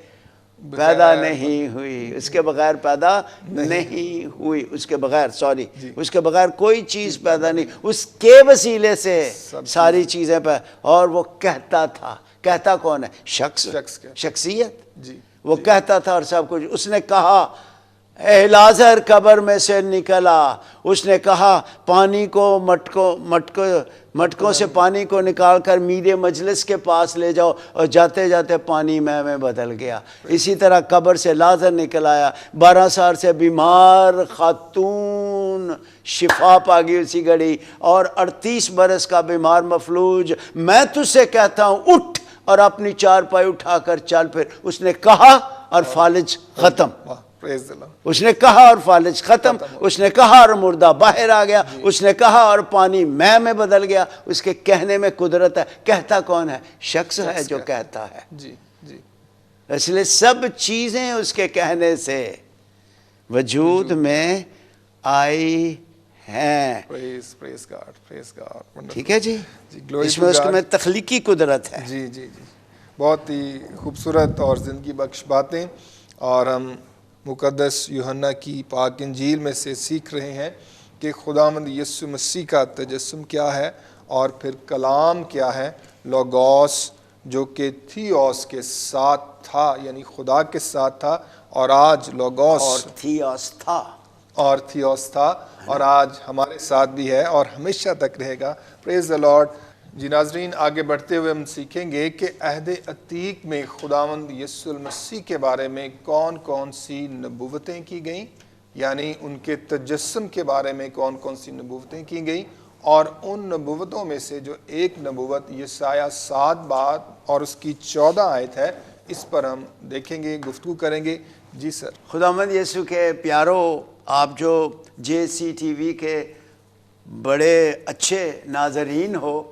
پیدا نہیں ہوئی، اس کے بغیر پیدا نہیں ہوئی. اس کے بغیر، اس کے بغیر کوئی چیز پیدا نہیں. اس کے وسیلے سے ساری چیزیں پیدا. اور وہ کہتا تھا. کہتا کون ہے؟ شخص، شخصیت. وہ کہتا تھا اور سب کچھ. اس نے کہا اے لازر قبر میں سے نکلا. اس نے کہا پانی کو مٹکوں سے پانی کو نکال کر میرے مجلس کے پاس لے جاؤ، اور جاتے جاتے پانی میں بدل گیا. اسی طرح قبر سے لازر نکل آیا. 12 سال سے بیمار خاتون شفا پا گئی اسی گھڑی. اور 38 برس کا بیمار مفلوج. میں تجھ سے کہتا ہوں اٹھ اور اپنی چارپائی اٹھا کر چل پھر. اس نے کہا اور فالج ختم. اس نے کہا اور فالج ختم. اس نے کہا اور مردہ باہر آ گیا. اس نے کہا اور پانی میں بدل گیا. اس کے کہنے میں قدرت ہے. کہتا کون ہے؟ شخص ہے جو کہتا ہے. اس لیے سب چیزیں اس کے کہنے سے وجود میں آئی ہیں. ٹھیک ہے جی. اس میں اس میں تخلیقی قدرت ہے. جی بہت ہی خوبصورت اور زندگی بخش باتیں. اور ہم مقدس یوحنا کی پاک انجیل میں سے سیکھ رہے ہیں کہ خداوند یسوع مسیح کا تجسم کیا ہے، اور پھر کلام کیا ہے. لوگوس جو کہ تھیوس کے ساتھ تھا، یعنی خدا کے ساتھ تھا. اور آج لوگوس اور تھیوس تھا اور آج ہمارے ساتھ بھی ہے اور ہمیشہ تک رہے گا. پریز دی لارڈ. جی ناظرین، آگے بڑھتے ہوئے ہم سیکھیں گے کہ عہد عتیق میں خداوند یسوع المسیح کے بارے میں کون کون سی نبوتیں کی گئیں، یعنی ان کے تجسم کے بارے میں کون کون سی نبوتیں کی گئیں. اور ان نبوتوں میں سے جو ایک نبوت یسایہ 7 باب اور اس کی 14 آیت ہے، اس پر ہم دیکھیں گے، گفتگو کریں گے. جی سر. خداوند یسوع کے پیارو، آپ جو JCTV کے بڑے اچھے ناظرین ہو،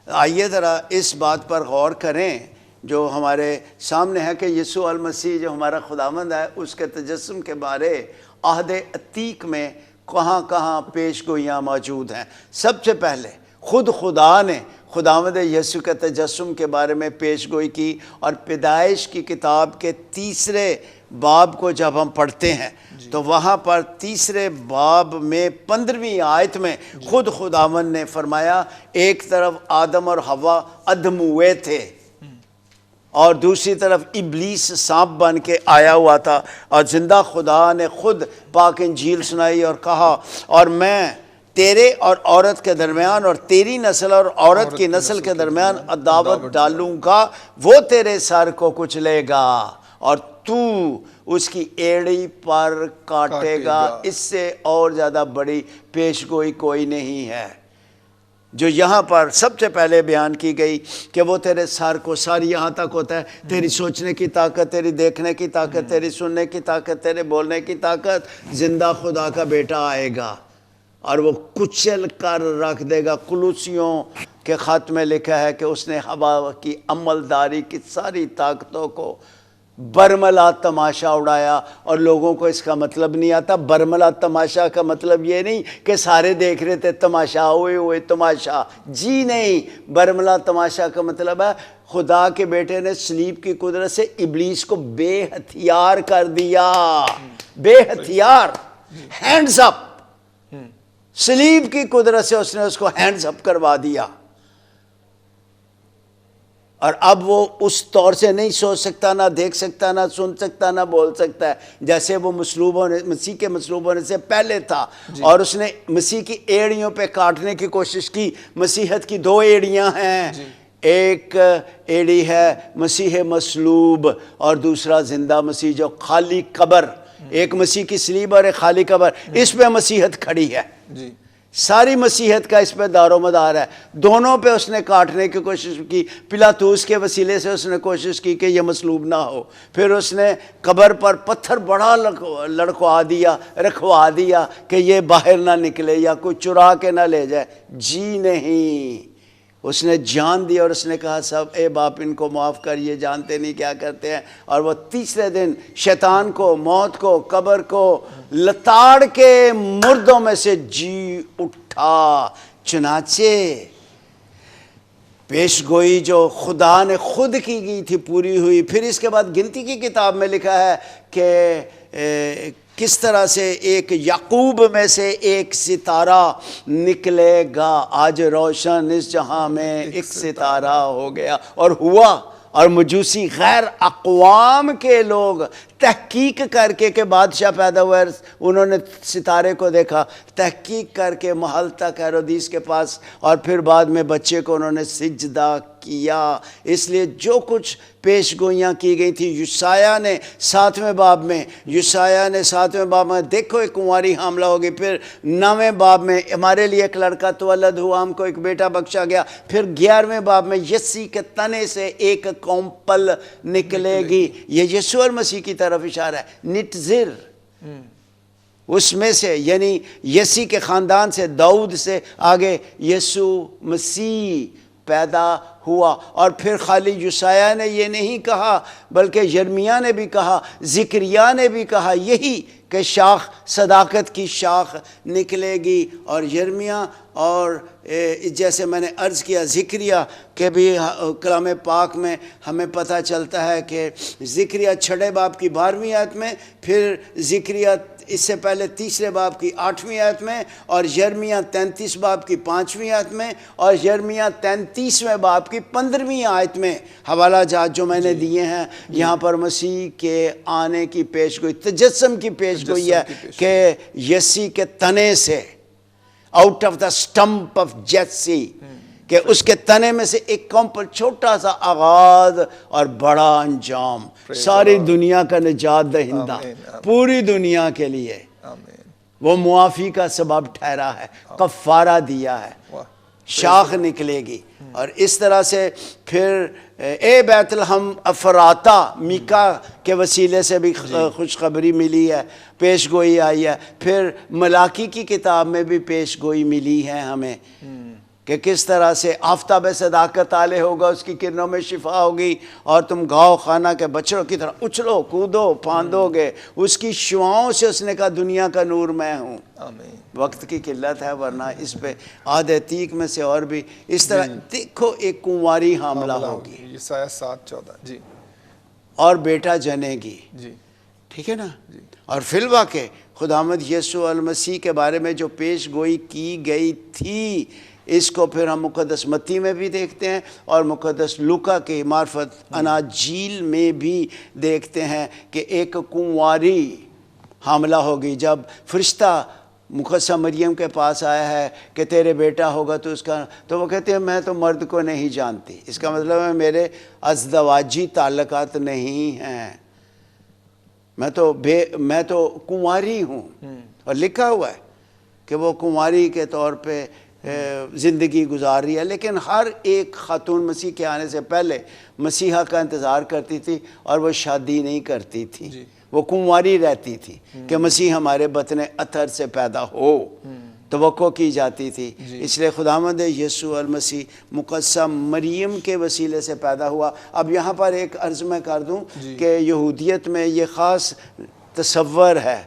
آئیے ذرا اس بات پر غور کریں جو ہمارے سامنے ہے کہ یسوع المسیح جو ہمارا خداوند ہے، اس کے تجسم کے بارے عہد عتیق میں کہاں کہاں پیش گوئیاں موجود ہیں۔ سب سے پہلے خود خدا نے خداوند یسوع کے تجسم کے بارے میں پیش گوئی کی، اور پیدائش کی کتاب کے 3 باب کو جب ہم پڑھتے ہیں تو وہاں پر 3 باب میں 15ویں آیت میں خود خداوند نے فرمایا ایک طرف آدم اور حوا ادم ہوئے تھے اور دوسری طرف ابلیس سانپ بن کے آیا ہوا تھا، اور زندہ خدا نے خود پاک انجیل سنائی اور کہا اور میں تیرے اور عورت کے درمیان اور تیری نسل اور عورت کی نسل کے درمیان عداوت ڈالوں گا، وہ تیرے سر کو کچلے گا اور تو اس کی ایڑی پر کاٹے گا۔ اس سے اور زیادہ بڑی پیش گوئی کوئی نہیں ہے جو یہاں پر سب سے پہلے بیان کی گئی کہ وہ تیرے سر کو، سر یہاں تک ہوتا ہے تیری سوچنے کی طاقت، تیری دیکھنے کی طاقت، تیری سننے کی طاقت، تیرے بولنے کی طاقت۔ زندہ خدا کا بیٹا آئے گا اور وہ کچل کر رکھ دے گا۔ کلوسیوں کے خط میں لکھا ہے کہ اس نے ہوا کی عملداری کی ساری طاقتوں کو برملا تماشا اڑایا، اور لوگوں کو اس کا مطلب نہیں آتا۔ برملا تماشا کا مطلب یہ نہیں کہ سارے دیکھ رہے تھے تماشا، ہوئے ہوئے تماشا، جی نہیں۔ برملا تماشا کا مطلب ہے خدا کے بیٹے نے صلیب کی قدرت سے ابلیس کو بے ہتھیار کر دیا، بے ہتھیار، ہینڈز اپ۔ صلیب کی قدرت سے اس نے اس کو ہینڈز اپ کروا دیا، اور اب وہ اس طور سے نہیں سوچ سکتا، نہ دیکھ سکتا، نہ سن سکتا، نہ بول سکتا ہے جیسے وہ مسیح کے مصلوب ہونے سے پہلے تھا۔ اور اس نے مسیح کی ایڑیوں پہ کاٹنے کی کوشش کی۔ مسیحیت کی 2 ایڑیاں ہیں، ایک ایڑی ہے مسیح مصلوب اور دوسرا زندہ مسیح جو خالی قبر، ایک مسیح کی صلیب اور ایک خالی قبر، اس پہ مسیحیت کھڑی ہے۔ ساری مسیحیت کا اس پہ دار و مدار ہے۔ دونوں پہ اس نے کاٹنے کی کوشش کی۔ پلاطوس کے وسیلے سے اس نے کوشش کی کہ یہ مصلوب نہ ہو، پھر اس نے قبر پر پتھر بڑا لڑکوا دیا، رکھوا دیا کہ یہ باہر نہ نکلے یا کوئی چرا کے نہ لے جائے۔ جی نہیں، اس نے جان دی اور اس نے کہا سب اے باپ ان کو معاف کر، یہ جانتے نہیں کیا کرتے ہیں۔ اور وہ 3 دن شیطان کو، موت کو، قبر کو لتاڑ کے مردوں میں سے جی اٹھا۔ چنانچہ پیش گوئی جو خدا نے خود کی گئی تھی پوری ہوئی۔ پھر اس کے بعد گنتی کی کتاب میں لکھا ہے کہ کس طرح سے ایک یعقوب میں سے ایک ستارہ نکلے گا۔ آج روشن اس جہاں میں ایک ستارہ ہو گیا، اور ہوا۔ اور مجوسی غیر اقوام کے لوگ تحقیق کر کے کہ بادشاہ پیدا ہوئے، انہوں نے ستارے کو دیکھا، تحقیق کر کے محل تک ہیرودیس کے پاس، اور پھر بعد میں بچے کو انہوں نے سجدہ کیا۔ اس لیے جو کچھ پیش گوئیاں کی گئی تھی یشعیاہ نے 7ویں باب میں دیکھو ایک کنواری حاملہ ہوگی، پھر 9ویں باب میں ہمارے لیے ایک لڑکا تولد ہوا، ہم کو ایک بیٹا بخشا گیا، پھر 11ویں باب میں یسی کے تنے سے ایک قوم پل نکلے گی۔ یہ یسوع مسیح کی طرف اشارہ ہے۔ نٹزر اس میں سے، یعنی یسی کے خاندان سے، داؤد سے آگے یسوع مسیح پیدا ہوا۔ اور پھر خالی یشعیاہ نے یہ نہیں کہا بلکہ یرمیاہ نے بھی کہا، زکریا نے بھی کہا یہی کہ شاخ، صداقت کی شاخ نکلے گی۔ اور یرمیاہ اور جیسے میں نے عرض کیا زکریا کہ بھی کلام پاک میں ہمیں پتہ چلتا ہے کہ زکریا 6 باب کی 12ویں آیت میں، پھر زکریا اس سے پہلے 3 باب کی 8ویں آیت میں، اور یرمیہ 33 باب کی 5ویں آیت میں، اور یرمیہ 33ویں باب کی 15ویں آیت میں حوالہ جات جو میں نے دیے ہیں، یہاں پر مسیح کے آنے کی پیش گوئی، تجسم کی پیش گوئی ہے کہ یسی کے تنے سے، out of the stump of جیسی، کہ اس کے تنے میں سے ایک قوم پر چھوٹا سا آغاز اور بڑا انجام، ساری دنیا کا نجات دہندہ، پوری دنیا کے لیے وہ معافی کا سبب ٹھہرا ہے، کفارہ دیا ہے، شاخ نکلے گی۔ اور اس طرح سے پھر اے بیت لحم افراتا، میکا کے وسیلے سے بھی خوشخبری ملی ہے، پیش گوئی آئی ہے۔ پھر ملاکی کی کتاب میں بھی پیش گوئی ملی ہے ہمیں کہ کس طرح سے آفتاب صداقت عالیہ ہوگا، اس کی کرنوں میں شفا ہوگی، اور تم گاؤ خانہ کے بچڑوں کی طرح اچھلو کودو پھاندو گے۔ اس کی شعاؤں سے اس نے کہا دنیا کا نور میں ہوں۔ آمین۔ وقت کی قلت ہے، ورنہ اس پہ آدھے تیک میں سے اور بھی اس طرح دیکھو ایک کنواری حاملہ ہوگی یسایہ 7:14 جی، اور بیٹا جنے گی، جی ٹھیک ہے نا۔ اور فی الواقع خداوند یسوع المسیح کے بارے میں جو پیش گوئی کی گئی تھی، اس کو پھر ہم مقدس متی میں بھی دیکھتے ہیں اور مقدس لوکا کی معرفت اناجیل میں بھی دیکھتے ہیں کہ ایک کنواری حاملہ ہوگی۔ جب فرشتہ مقدسہ مریم کے پاس آیا ہے کہ تیرے بیٹا ہوگا تو اس کا، تو وہ کہتے ہیں میں تو مرد کو نہیں جانتی، اس کا مطلب ہے میرے ازدواجی تعلقات نہیں ہیں، میں تو کنواری ہوں۔ اور لکھا ہوا ہے کہ وہ کنواری کے طور پہ زندگی گزار رہی ہے، لیکن ہر ایک خاتون مسیح کے آنے سے پہلے مسیحا کا انتظار کرتی تھی اور وہ شادی نہیں کرتی تھی، وہ کنواری رہتی تھی کہ مسیح ہمارے بطن اطہر سے پیدا ہو، توقع کی جاتی تھی۔ اس لیے خداوند یسوع المسیح مقدسہ مریم کے وسیلے سے پیدا ہوا۔ اب یہاں پر ایک عرض میں کر دوں کہ یہودیت میں یہ خاص تصور ہے،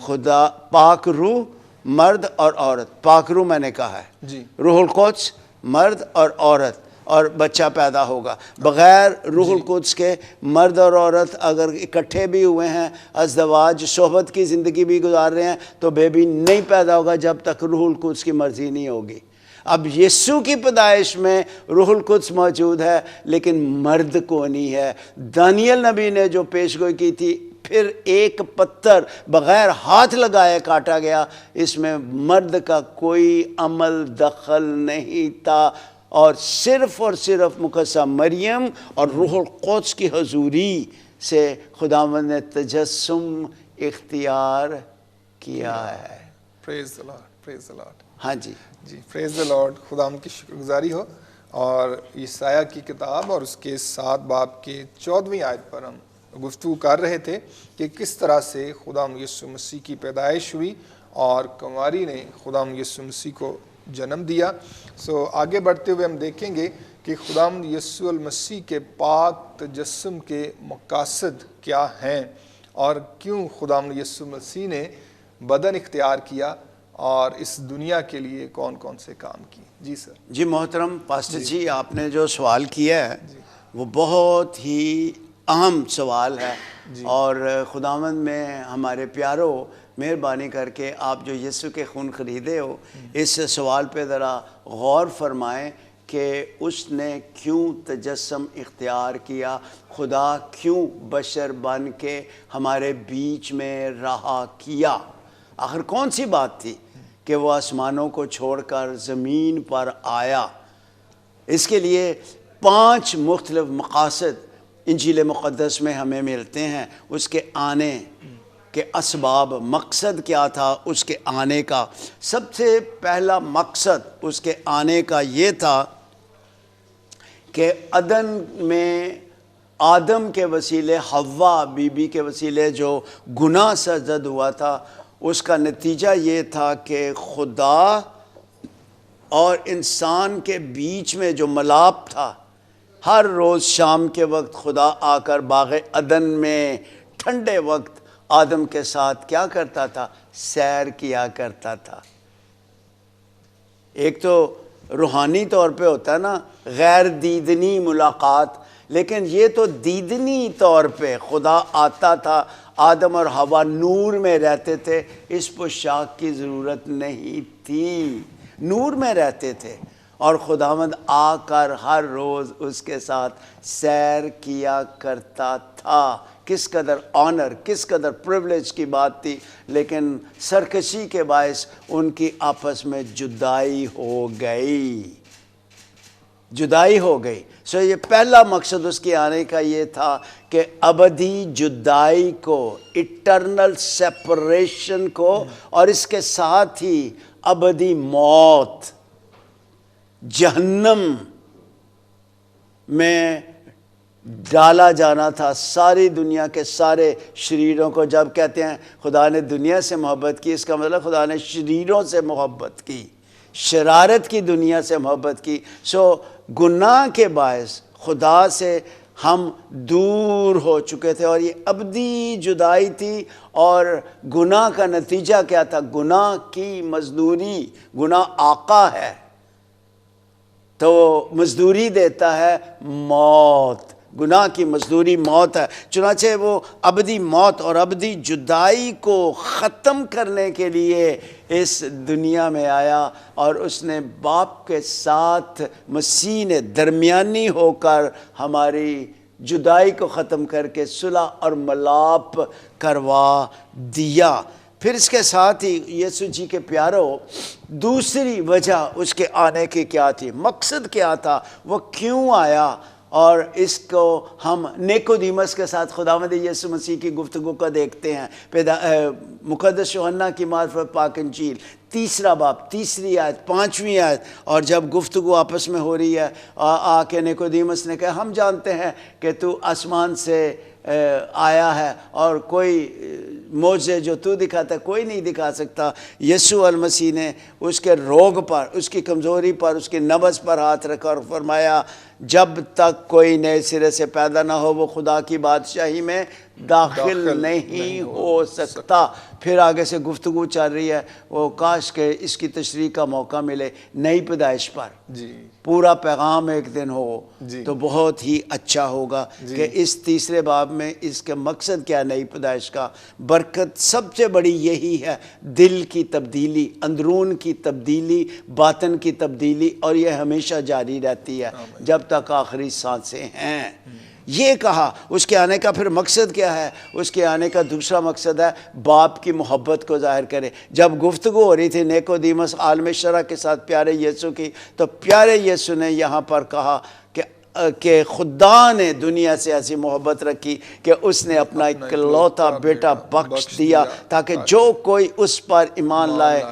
خدا پاک روح مرد اور عورت، پاک روح میں نے کہا ہے، روح القدس مرد اور عورت، اور بچہ پیدا ہوگا۔ بغیر روح القدس کے مرد اور عورت اگر اکٹھے بھی ہوئے ہیں، ازدواج صحبت کی زندگی بھی گزار رہے ہیں، تو بیبی نہیں پیدا ہوگا جب تک روح القدس کی مرضی نہیں ہوگی۔ اب یسوع کی پیدائش میں روح القدس موجود ہے لیکن مرد کو نہیں ہے۔ دانیل نبی نے جو پیش گوئی کی تھی، پھر ایک پتھر بغیر ہاتھ لگائے کاٹا گیا، اس میں مرد کا کوئی عمل دخل نہیں تھا، اور صرف مقدسہ مریم اور روح القدس کی حضوری سے خداوند نے تجسم اختیار کیا ہے۔ پریز the lord, praise the lord. ہاں جی جی، پریز دی لارڈ، خدا ہم کی شکر گزاری ہو۔ اور یسایہ کی کتاب اور اس کے 7 باب کے 14ویں آیت پر ہم گفتگو کر رہے تھے کہ کس طرح سے خدا یسوع مسیح کی پیدائش ہوئی اور کنواری نے خدا یسوع مسیح کو جنم دیا۔ آگے بڑھتے ہوئے ہم دیکھیں گے کہ خدا یسوع المسیح کے پاک تجسم کے مقاصد کیا ہیں اور کیوں خدا یسوع مسیح نے بدن اختیار کیا اور اس دنیا کے لیے کون کون سے کام کیے۔ جی سر۔ جی محترم پاسٹر جی، آپ نے جو سوال کیا ہے وہ بہت ہی اہم سوال ہے، اور خداوند میں ہمارے پیارو مہربانی کر کے آپ جو یسوع کے خون خریدے ہو، اس سوال پہ ذرا غور فرمائیں کہ اس نے کیوں تجسم اختیار کیا، خدا کیوں بشر بن کے ہمارے بیچ میں رہا کیا، آخر کون سی بات تھی کہ وہ آسمانوں کو چھوڑ کر زمین پر آیا۔ اس کے لیے 5 مختلف مقاصد انجیل مقدس میں ہمیں ملتے ہیں۔ اس کے آنے کے اسباب، مقصد کیا تھا اس کے آنے کا؟ سب سے پہلا مقصد اس کے آنے کا یہ تھا کہ عدن میں آدم کے وسیلے، حوا بی بی کے وسیلے جو گناہ سرزد ہوا تھا، اس کا نتیجہ یہ تھا کہ خدا اور انسان کے بیچ میں جو ملاپ تھا، ہر روز شام کے وقت خدا آ کر باغ عدن میں ٹھنڈے وقت آدم کے ساتھ کیا کرتا تھا؟ سیر کیا کرتا تھا۔ ایک تو روحانی طور پہ ہوتا ہے نا غیر دیدنی ملاقات، لیکن یہ تو دیدنی طور پہ خدا آتا تھا، آدم اور حوا نور میں رہتے تھے، اس پوشاک کی ضرورت نہیں تھی، نور میں رہتے تھے، اور خداوند آ کر ہر روز اس کے ساتھ سیر کیا کرتا تھا۔ کس قدر آنر، کس قدر پریولیج کی بات تھی، لیکن سرکشی کے باعث ان کی آپس میں جدائی ہو گئی، سو یہ پہلا مقصد اس کے آنے کا یہ تھا کہ ابدی جدائی کو، اٹرنل سیپریشن کو، اور اس کے ساتھ ہی ابدی موت، جہنم میں ڈالا جانا تھا ساری دنیا کے سارے شریروں کو۔ جب کہتے ہیں خدا نے دنیا سے محبت کی، اس کا مطلب خدا نے شریروں سے محبت کی، شرارت کی دنیا سے محبت کی. سو گناہ کے باعث خدا سے ہم دور ہو چکے تھے اور یہ ابدی جدائی تھی. اور گناہ کا نتیجہ کیا تھا؟ گناہ کی مزدوری، گناہ آقا ہے تو مزدوری دیتا ہے موت. گناہ کی مزدوری موت ہے. چنانچہ وہ ابدی موت اور ابدی جدائی کو ختم کرنے کے لیے اس دنیا میں آیا اور اس نے باپ کے ساتھ مسیح نے درمیانی ہو کر ہماری جدائی کو ختم کر کے صلح اور ملاپ کروا دیا. پھر اس کے ساتھ ہی یسوع جی کے پیارو، دوسری وجہ اس کے آنے کی کیا تھی؟ مقصد کیا تھا؟ وہ کیوں آیا؟ اور اس کو ہم نیکودیمس کے ساتھ خداوند یسوع مسیح کی گفتگو کا دیکھتے ہیں. مقدس یوحنا کی معرفت پاک انجیل 3 باب 3 آیت 5 آیت. اور جب گفتگو آپس میں ہو رہی ہے، آ کے نیکودیمس نے کہا ہم جانتے ہیں کہ تو آسمان سے آیا ہے اور کوئی معجزے جو تو دکھاتا ہے کوئی نہیں دکھا سکتا. یسوع المسیح نے اس کے روگ پر، اس کی کمزوری پر، اس کی نبض پر ہاتھ رکھا اور فرمایا جب تک کوئی نئے سرے سے پیدا نہ ہو وہ خدا کی بادشاہی میں داخل نہیں ہو سکتا. پھر آگے سے گفتگو چل رہی ہے. وہ کاش کہ اس کی تشریح کا موقع ملے نئی پیدائش پر. پورا پیغام ایک دن ہو تو بہت ہی اچھا ہوگا کہ اس 3 باب میں اس کے مقصد کیا نئی پیدائش کا. برکت سب سے بڑی یہی ہے، دل کی تبدیلی، اندرون کی تبدیلی، باطن کی تبدیلی، اور یہ ہمیشہ جاری رہتی ہے جب تک آخری سانسیں ہیں. یہ کہا اس کے آنے کا پھر مقصد کیا ہے؟ اس کے آنے کا دوسرا مقصد ہے باپ کی محبت کو ظاہر کرے. جب گفتگو ہو رہی تھی نیکودیمس عالم شرع کے ساتھ پیارے یسوع کی، تو پیارے یسوع نے یہاں پر کہا کہ خدا نے دنیا سے ایسی محبت رکھی کہ اس نے اپنا اکلوتا بیٹا بخش دیا تاکہ جو کوئی اس پر ایمان لائے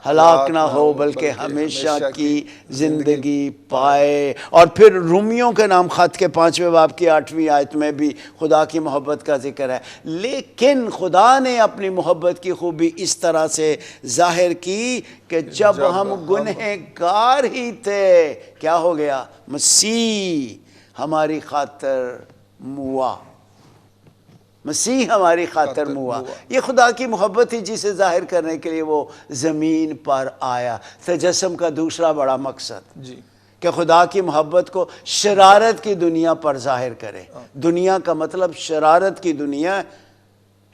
ہلاک نہ ہو بلکہ ہمیشہ کی زندگی پائے. اور پھر رومیوں کے نام خط کے 5 باب کی 8 آیت میں بھی خدا کی محبت کا ذکر ہے. لیکن خدا نے اپنی محبت کی خوبی اس طرح سے ظاہر کی کہ جب ہم گنہگار ہی تھے، کیا ہو گیا؟ مسیح ہماری خاطر موا. مسیح ہماری خاطر موا. یہ خدا کی محبت ہی جسے ظاہر کرنے کے لیے وہ زمین پر آیا. تجسم کا دوسرا بڑا مقصد کہ خدا کی محبت کو شرارت کی دنیا پر ظاہر کرے. دنیا کا مطلب شرارت کی دنیا،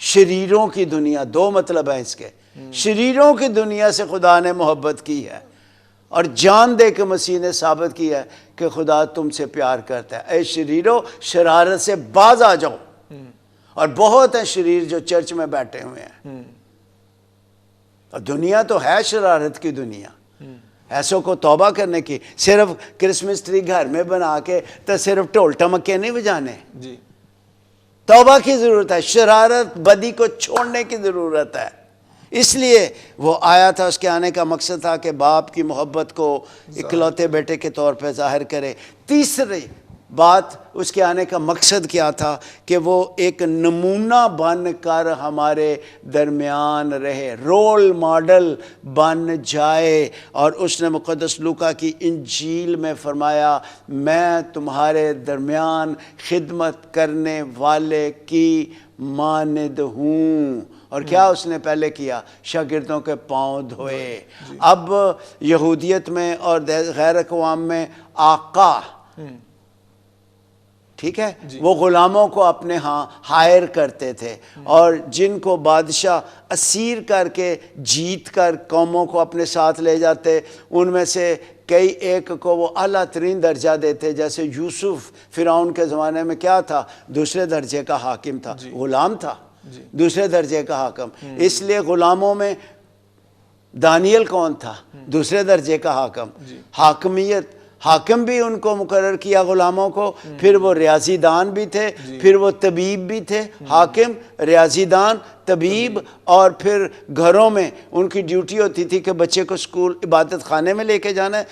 شریروں کی دنیا. 2 مطلب ہیں اس کے. شریروں کی دنیا سے خدا نے محبت کی ہے اور جان دے کے مسیح نے ثابت کیا ہے کہ خدا تم سے پیار کرتا ہے. اے شریروں، شرارت سے باز آ جاؤ. اور بہت ہیں شریر جو چرچ میں بیٹھے ہوئے ہیں. اور دنیا تو ہے شرارت کی دنیا. ایسوں کو توبہ کرنے کی. صرف کرسمس ٹری گھر میں بنا کے تو صرف ڈھول ٹمکے نہیں بجانے. توبہ کی ضرورت ہے. شرارت بدی کو چھوڑنے کی ضرورت ہے. اس لیے وہ آیا تھا. اس کے آنے کا مقصد تھا کہ باپ کی محبت کو اکلوتے بیٹے کے طور پہ ظاہر کرے. تیسری بات اس کے آنے کا مقصد کیا تھا کہ وہ ایک نمونہ بن کر ہمارے درمیان رہے، رول ماڈل بن جائے. اور اس نے مقدس لوکا کی انجیل میں فرمایا میں تمہارے درمیان خدمت کرنے والے کی مانند ہوں. اور کیا اس نے پہلے کیا؟ شاگردوں کے پاؤں دھوئے. اب یہودیت میں اور غیر اقوام میں آقا، ٹھیک ہے، وہ غلاموں کو اپنے ہاں ہائر کرتے تھے اور جن کو بادشاہ اسیر کر کے جیت کر قوموں کو اپنے ساتھ لے جاتے، ان میں سے کئی ایک کو وہ اعلیٰ ترین درجہ دیتے. جیسے یوسف فرعون کے زمانے میں کیا تھا؟ دوسرے درجے کا حاکم تھا. غلام تھا، دوسرے درجے کا حاکم. اس لیے غلاموں میں دانیل کون تھا؟ دوسرے درجے کا حاکم. حاکمیت، حاکم بھی ان کو مقرر کیا غلاموں کو. پھر وہ ریاضی دان بھی تھے، پھر وہ طبیب بھی تھے. حاکم، ریاضی دان، طبیب. اور پھر گھروں میں ان کی ڈیوٹی ہوتی تھی کہ بچے کو اسکول عبادت خانے میں لے کے جانا ہے.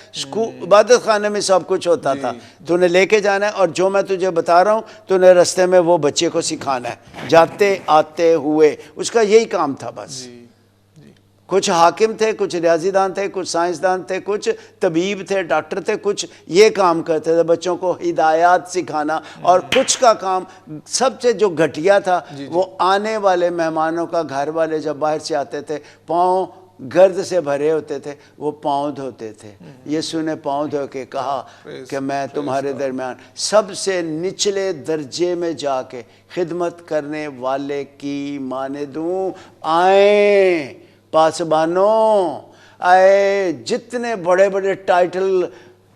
عبادت خانے میں سب کچھ ہوتا تھا. تو انہیں لے کے جانا ہے اور جو میں تجھے بتا رہا ہوں تو انہیں رستے میں وہ بچے کو سکھانا ہے جاتے آتے ہوئے. اس کا یہی کام تھا بس. کچھ حاکم تھے، کچھ ریاضی دان تھے، کچھ سائنسدان تھے، کچھ طبیب تھے، ڈاکٹر تھے، کچھ یہ کام کرتے تھے بچوں کو ہدایات سکھانا، اور کچھ کا کام سب سے جو گھٹیا تھا وہ آنے والے مہمانوں کا، گھر والے جب باہر سے آتے تھے پاؤں گرد سے بھرے ہوتے تھے، وہ پاؤں دھوتے تھے۔ یسوع نے پاؤں دھو کے کہا کہ میں تمہارے درمیان سب سے نچلے درجے میں جا کے خدمت کرنے والے کی مانند ہوں۔ آئیں پاسبانوں، آئے جتنے بڑے بڑے ٹائٹل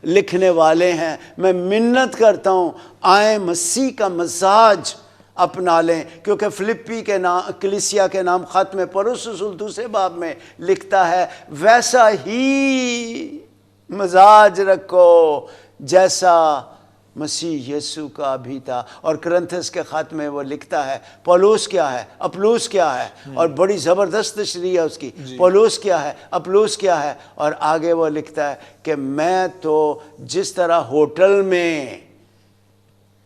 لکھنے والے ہیں، میں منت کرتا ہوں آئیں مسیح کا مزاج اپنا لیں، کیونکہ فلپی کے نام، کلیسیا کے نام خط میں پولس رسول دوسرے باب میں لکھتا ہے ویسا ہی مزاج رکھو جیسا مسیح یسوع کا بھی تھا۔ اور کرنتھس کے خط میں وہ لکھتا ہے پولس کیا ہے، اپلوس کیا ہے، اور بڑی زبردست تشریح ہے اس کی، پولس کیا ہے، اپلوس کیا ہے، اور آگے وہ لکھتا ہے کہ میں تو جس طرح ہوٹل میں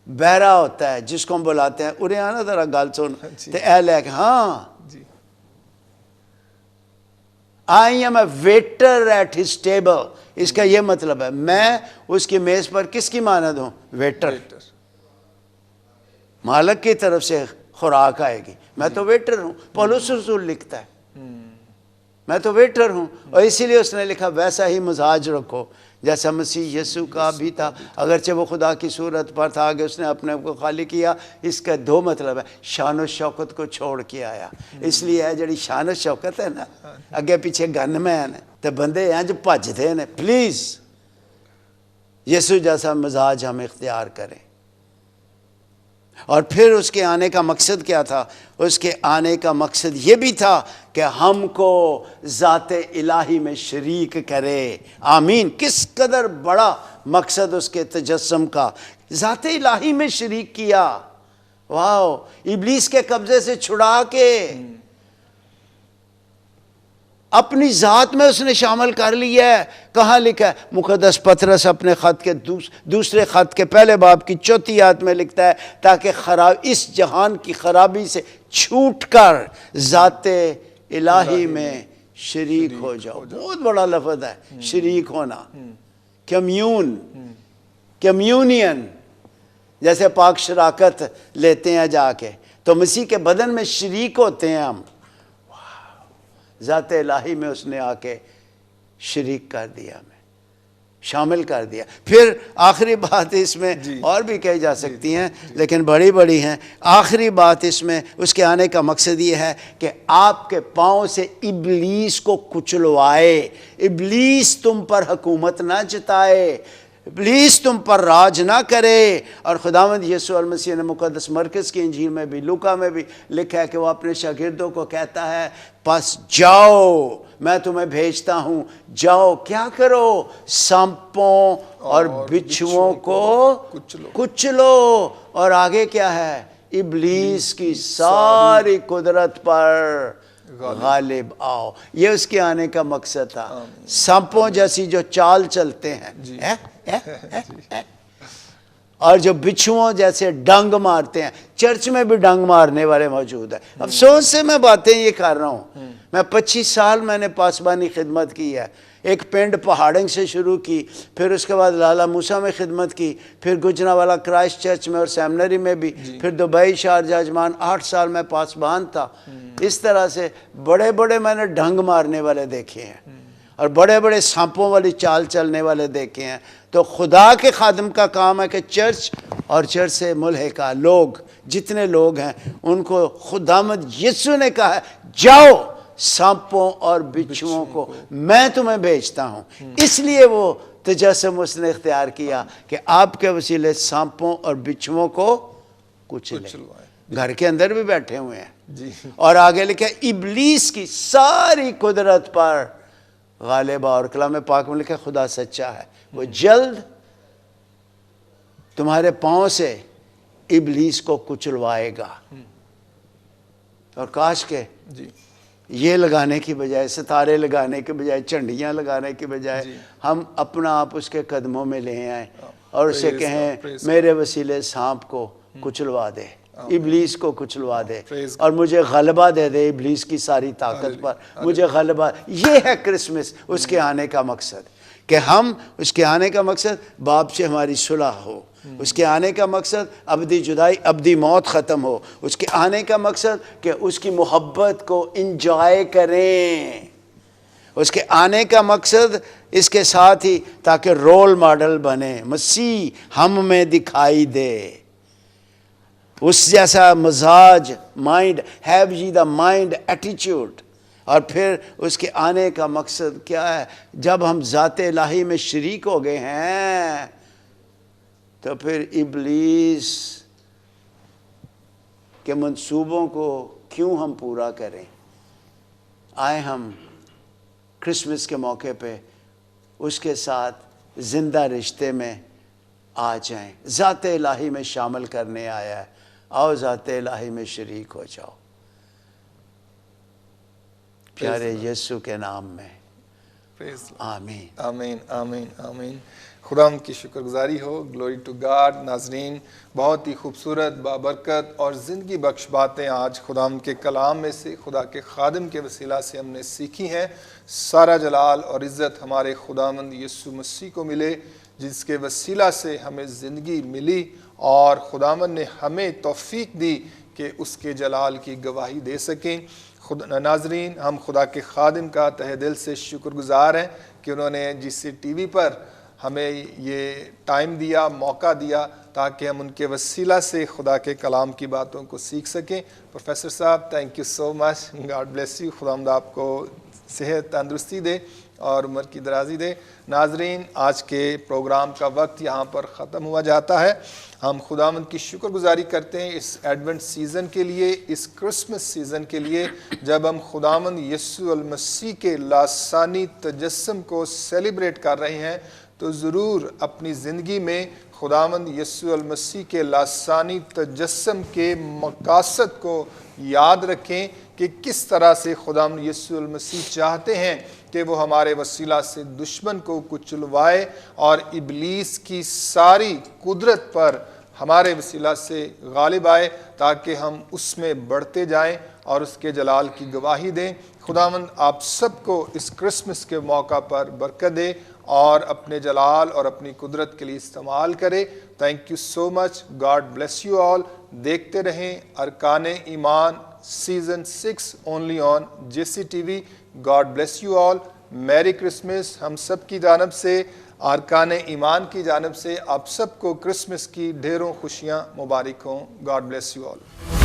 بہرا ہوتا ہے جس کو ہم بلاتے ہیں، ارے آنا ذرا گل سن، تے اے لے کے ہاں I am a waiter at his table, اس کا یہ مطلب ہے میں اس کی میز پر کس کی مانند ہوں؟ ویٹر، مالک کی طرف سے خوراک آئے گی، میں تو ویٹر ہوں۔ پولس رسول لکھتا ہے میں تو ویٹر ہوں، اور اسی لیے اس نے لکھا ویسا ہی مزاج رکھو جیسا مسیح یسوع کا بھی تھا، اگرچہ وہ خدا کی صورت پر تھا، آگے اس نے اپنے کو خالی کیا۔ اس کا دو مطلب ہے، شان و شوکت کو چھوڑ کے آیا، اس لیے ہے جڑی شان و شوکت ہے نا، اگے پیچھے گن مین تے بندے ہیں جو بھجتے ہیں، پلیز یسوع جیسا مزاج ہم اختیار کریں۔ اور پھر اس کے آنے کا مقصد کیا تھا؟ اس کے آنے کا مقصد یہ بھی تھا کہ ہم کو ذات الہی میں شریک کرے۔ آمین۔ کس قدر بڑا مقصد اس کے تجسم کا، ذات الہی میں شریک کیا۔ واو، ابلیس کے قبضے سے چھڑا کے اپنی ذات میں اس نے شامل کر لیا ہے۔ کہاں لکھا ہے؟ مقدس پطرس اپنے خط کے دوسرے خط کے پہلے باب کی 4 آیت میں لکھتا ہے تاکہ اس جہان کی خرابی سے چھوٹ کر ذات الہی میں شریک ہو جاؤ۔ بہت بڑا لفظ ہے شریک ہونا، کمیونین، جیسے پاک شراکت لیتے ہیں جا کے، تو مسیح کے بدن میں شریک ہوتے ہیں ہم۔ ذات الہی میں اس نے آ کے شریک کر دیا، ہمیں شامل کر دیا۔ پھر آخری بات اس میں اور بھی کہی جا سکتی ہیں لیکن بڑی بڑی ہیں۔ آخری بات اس میں اس کے آنے کا مقصد یہ ہے کہ آپ کے پاؤں سے ابلیس کو کچلوائے، ابلیس تم پر حکومت نہ جتائے، ابلیس تم پر راج نہ کرے۔ اور خداوند یسوع المسیح نے مقدس مرکز کی انجیل میں بھی، لوکا میں بھی لکھا ہے کہ وہ اپنے شاگردوں کو کہتا ہے پس جاؤ، میں تمہیں بھیجتا ہوں، جاؤ کیا کرو؟ سانپوں اور بچھوؤں کو کچلو۔ اور آگے کیا ہے؟ ابلیس کی ساری قدرت پر غالب آؤ۔ یہ اس کے آنے کا مقصد تھا۔ سانپوں جیسی جو چال چلتے ہیں اور جو بچھوؤں جیسے ڈنگ مارتے ہیں، چرچ میں بھی ڈنگ مارنے والے موجود ہیں۔ افسوس سے میں باتیں یہ کر رہا ہوں، میں 25 سال میں نے پاسبانی خدمت کی ہے۔ ایک پنڈ پہاڑنگ سے شروع کی، پھر اس کے بعد لالا موسیٰ میں خدمت کی، پھر گجرانوالہ کرائسٹ چرچ میں اور سیمنری میں بھی، پھر دبئی شارجہ اجمان 8 سال میں پاسبان تھا۔ اس طرح سے بڑے بڑے میں نے ڈھنگ مارنے والے دیکھے ہیں اور بڑے بڑے سانپوں والی چال چلنے والے دیکھے ہیں۔ تو خدا کے خادم کا کام ہے کہ چرچ اور چرچ سے ملحقہ لوگ، جتنے لوگ ہیں، ان کو خداوند یسوع نے کہا ہے جاؤ سانپوں اور بچھوؤں کو میں تمہیں بھیجتا ہوں۔ اس لیے وہ تجسم اس نے اختیار کیا کہ آپ کے وسیلے سانپوں اور بچھوؤں کو کچلے۔ گھر کے اندر بھی بیٹھے ہوئے ہیں۔ اور آگے لکھا ابلیس کی ساری قدرت پر غالب، اور کلام پاک میں لکھا خدا سچا ہے، وہ جلد تمہارے پاؤں سے ابلیس کو کچلوائے گا۔ اور کاش کے یہ لگانے کی بجائے، ستارے لگانے کی بجائے، جھنڈیاں لگانے کی بجائے، ہم اپنا آپ اس کے قدموں میں لے آئیں اور اسے کہیں میرے وسیلے سانپ کو کچلوا دے۔ ابلیس کو کچلوا دے Praise اور مجھے غلبہ دے دے ابلیس کی ساری طاقت پر، مجھے غلبہ. یہ ہے کرسمس، اس کے آنے کا مقصد، کہ ہم اس کے آنے کا مقصد باپ سے ہماری صلح ہو، اس کے آنے کا مقصد ابدی جدائی ابدی موت ختم ہو، اس کے آنے کا مقصد کہ اس کی محبت کو انجوائے کریں، اس کے آنے کا مقصد اس کے ساتھ ہی تاکہ رول ماڈل بنے، مسیح ہم میں دکھائی دے، اس جیسا مزاج، mind, have ye the mind ایٹیچیوڈ. اور پھر اس کے آنے کا مقصد کیا ہے؟ جب ہم ذات الہی میں شریک ہو گئے ہیں تو پھر ابلیس کے منصوبوں کو کیوں ہم پورا کریں؟ آئے ہم کرسمس کے موقع پہ اس کے ساتھ زندہ رشتے میں آ جائیں. ذات الہی میں شامل کرنے آیا ہے، آؤ ذات الہی میں شریک ہو جاؤ پیارے یسوع کے نام میں. Praise the Lord. آمین. آمین آمین آمین. خدا ان کی شکر گزاری ہو. Glory to God. ناظرین، بہت ہی خوبصورت، بابرکت اور زندگی بخش باتیں آج خدا ان کے کلام میں سے، خدا کے خادم کے وسیلہ سے ہم نے سیکھی ہیں. سارا جلال اور عزت ہمارے خداوند یسوع مسیح کو ملے، جس کے وسیلہ سے ہمیں زندگی ملی اور خداوند نے ہمیں توفیق دی کہ اس کے جلال کی گواہی دے سکیں. ناظرین، ہم خدا کے خادم کا تہ دل سے شکر گزار ہیں کہ انہوں نے GCTV پر ہمیں یہ ٹائم دیا، موقع دیا تاکہ ہم ان کے وسیلہ سے خدا کے کلام کی باتوں کو سیکھ سکیں. پروفیسر صاحب، thank you so much. God bless you. خداوند آپ کو صحت تندرستی دے اور عمر کی درازی دے. ناظرین، آج کے پروگرام کا وقت یہاں پر ختم ہوا جاتا ہے. ہم خداوند کی شکر گزاری کرتے ہیں اس ایڈونٹ سیزن کے لیے، اس کرسمس سیزن کے لیے، جب ہم خداوند یسوع المسیح کے لاسانی تجسم کو سیلیبریٹ کر رہے ہیں. تو ضرور اپنی زندگی میں خداوند یسوع المسیح کے لاسانی تجسم کے مقاصد کو یاد رکھیں کہ کس طرح سے خداوند یسوع المسیح چاہتے ہیں کہ وہ ہمارے وسیلہ سے دشمن کو کچلوائے اور ابلیس کی ساری قدرت پر ہمارے وسیلہ سے غالب آئے، تاکہ ہم اس میں بڑھتے جائیں اور اس کے جلال کی گواہی دیں. خداوند آپ سب کو اس کرسمس کے موقع پر برکت دے اور اپنے جلال اور اپنی قدرت کے لیے استعمال کرے. Thank you so much. God bless you all. دیکھتے رہیں ارکان ایمان season 6 only on JCTV. God bless you all. میری کرسمس. ہم سب کی جانب سے، ارکان ایمان کی جانب سے آپ سب کو کرسمس کی ڈھیروں خوشیاں مبارک ہوں. God bless you all.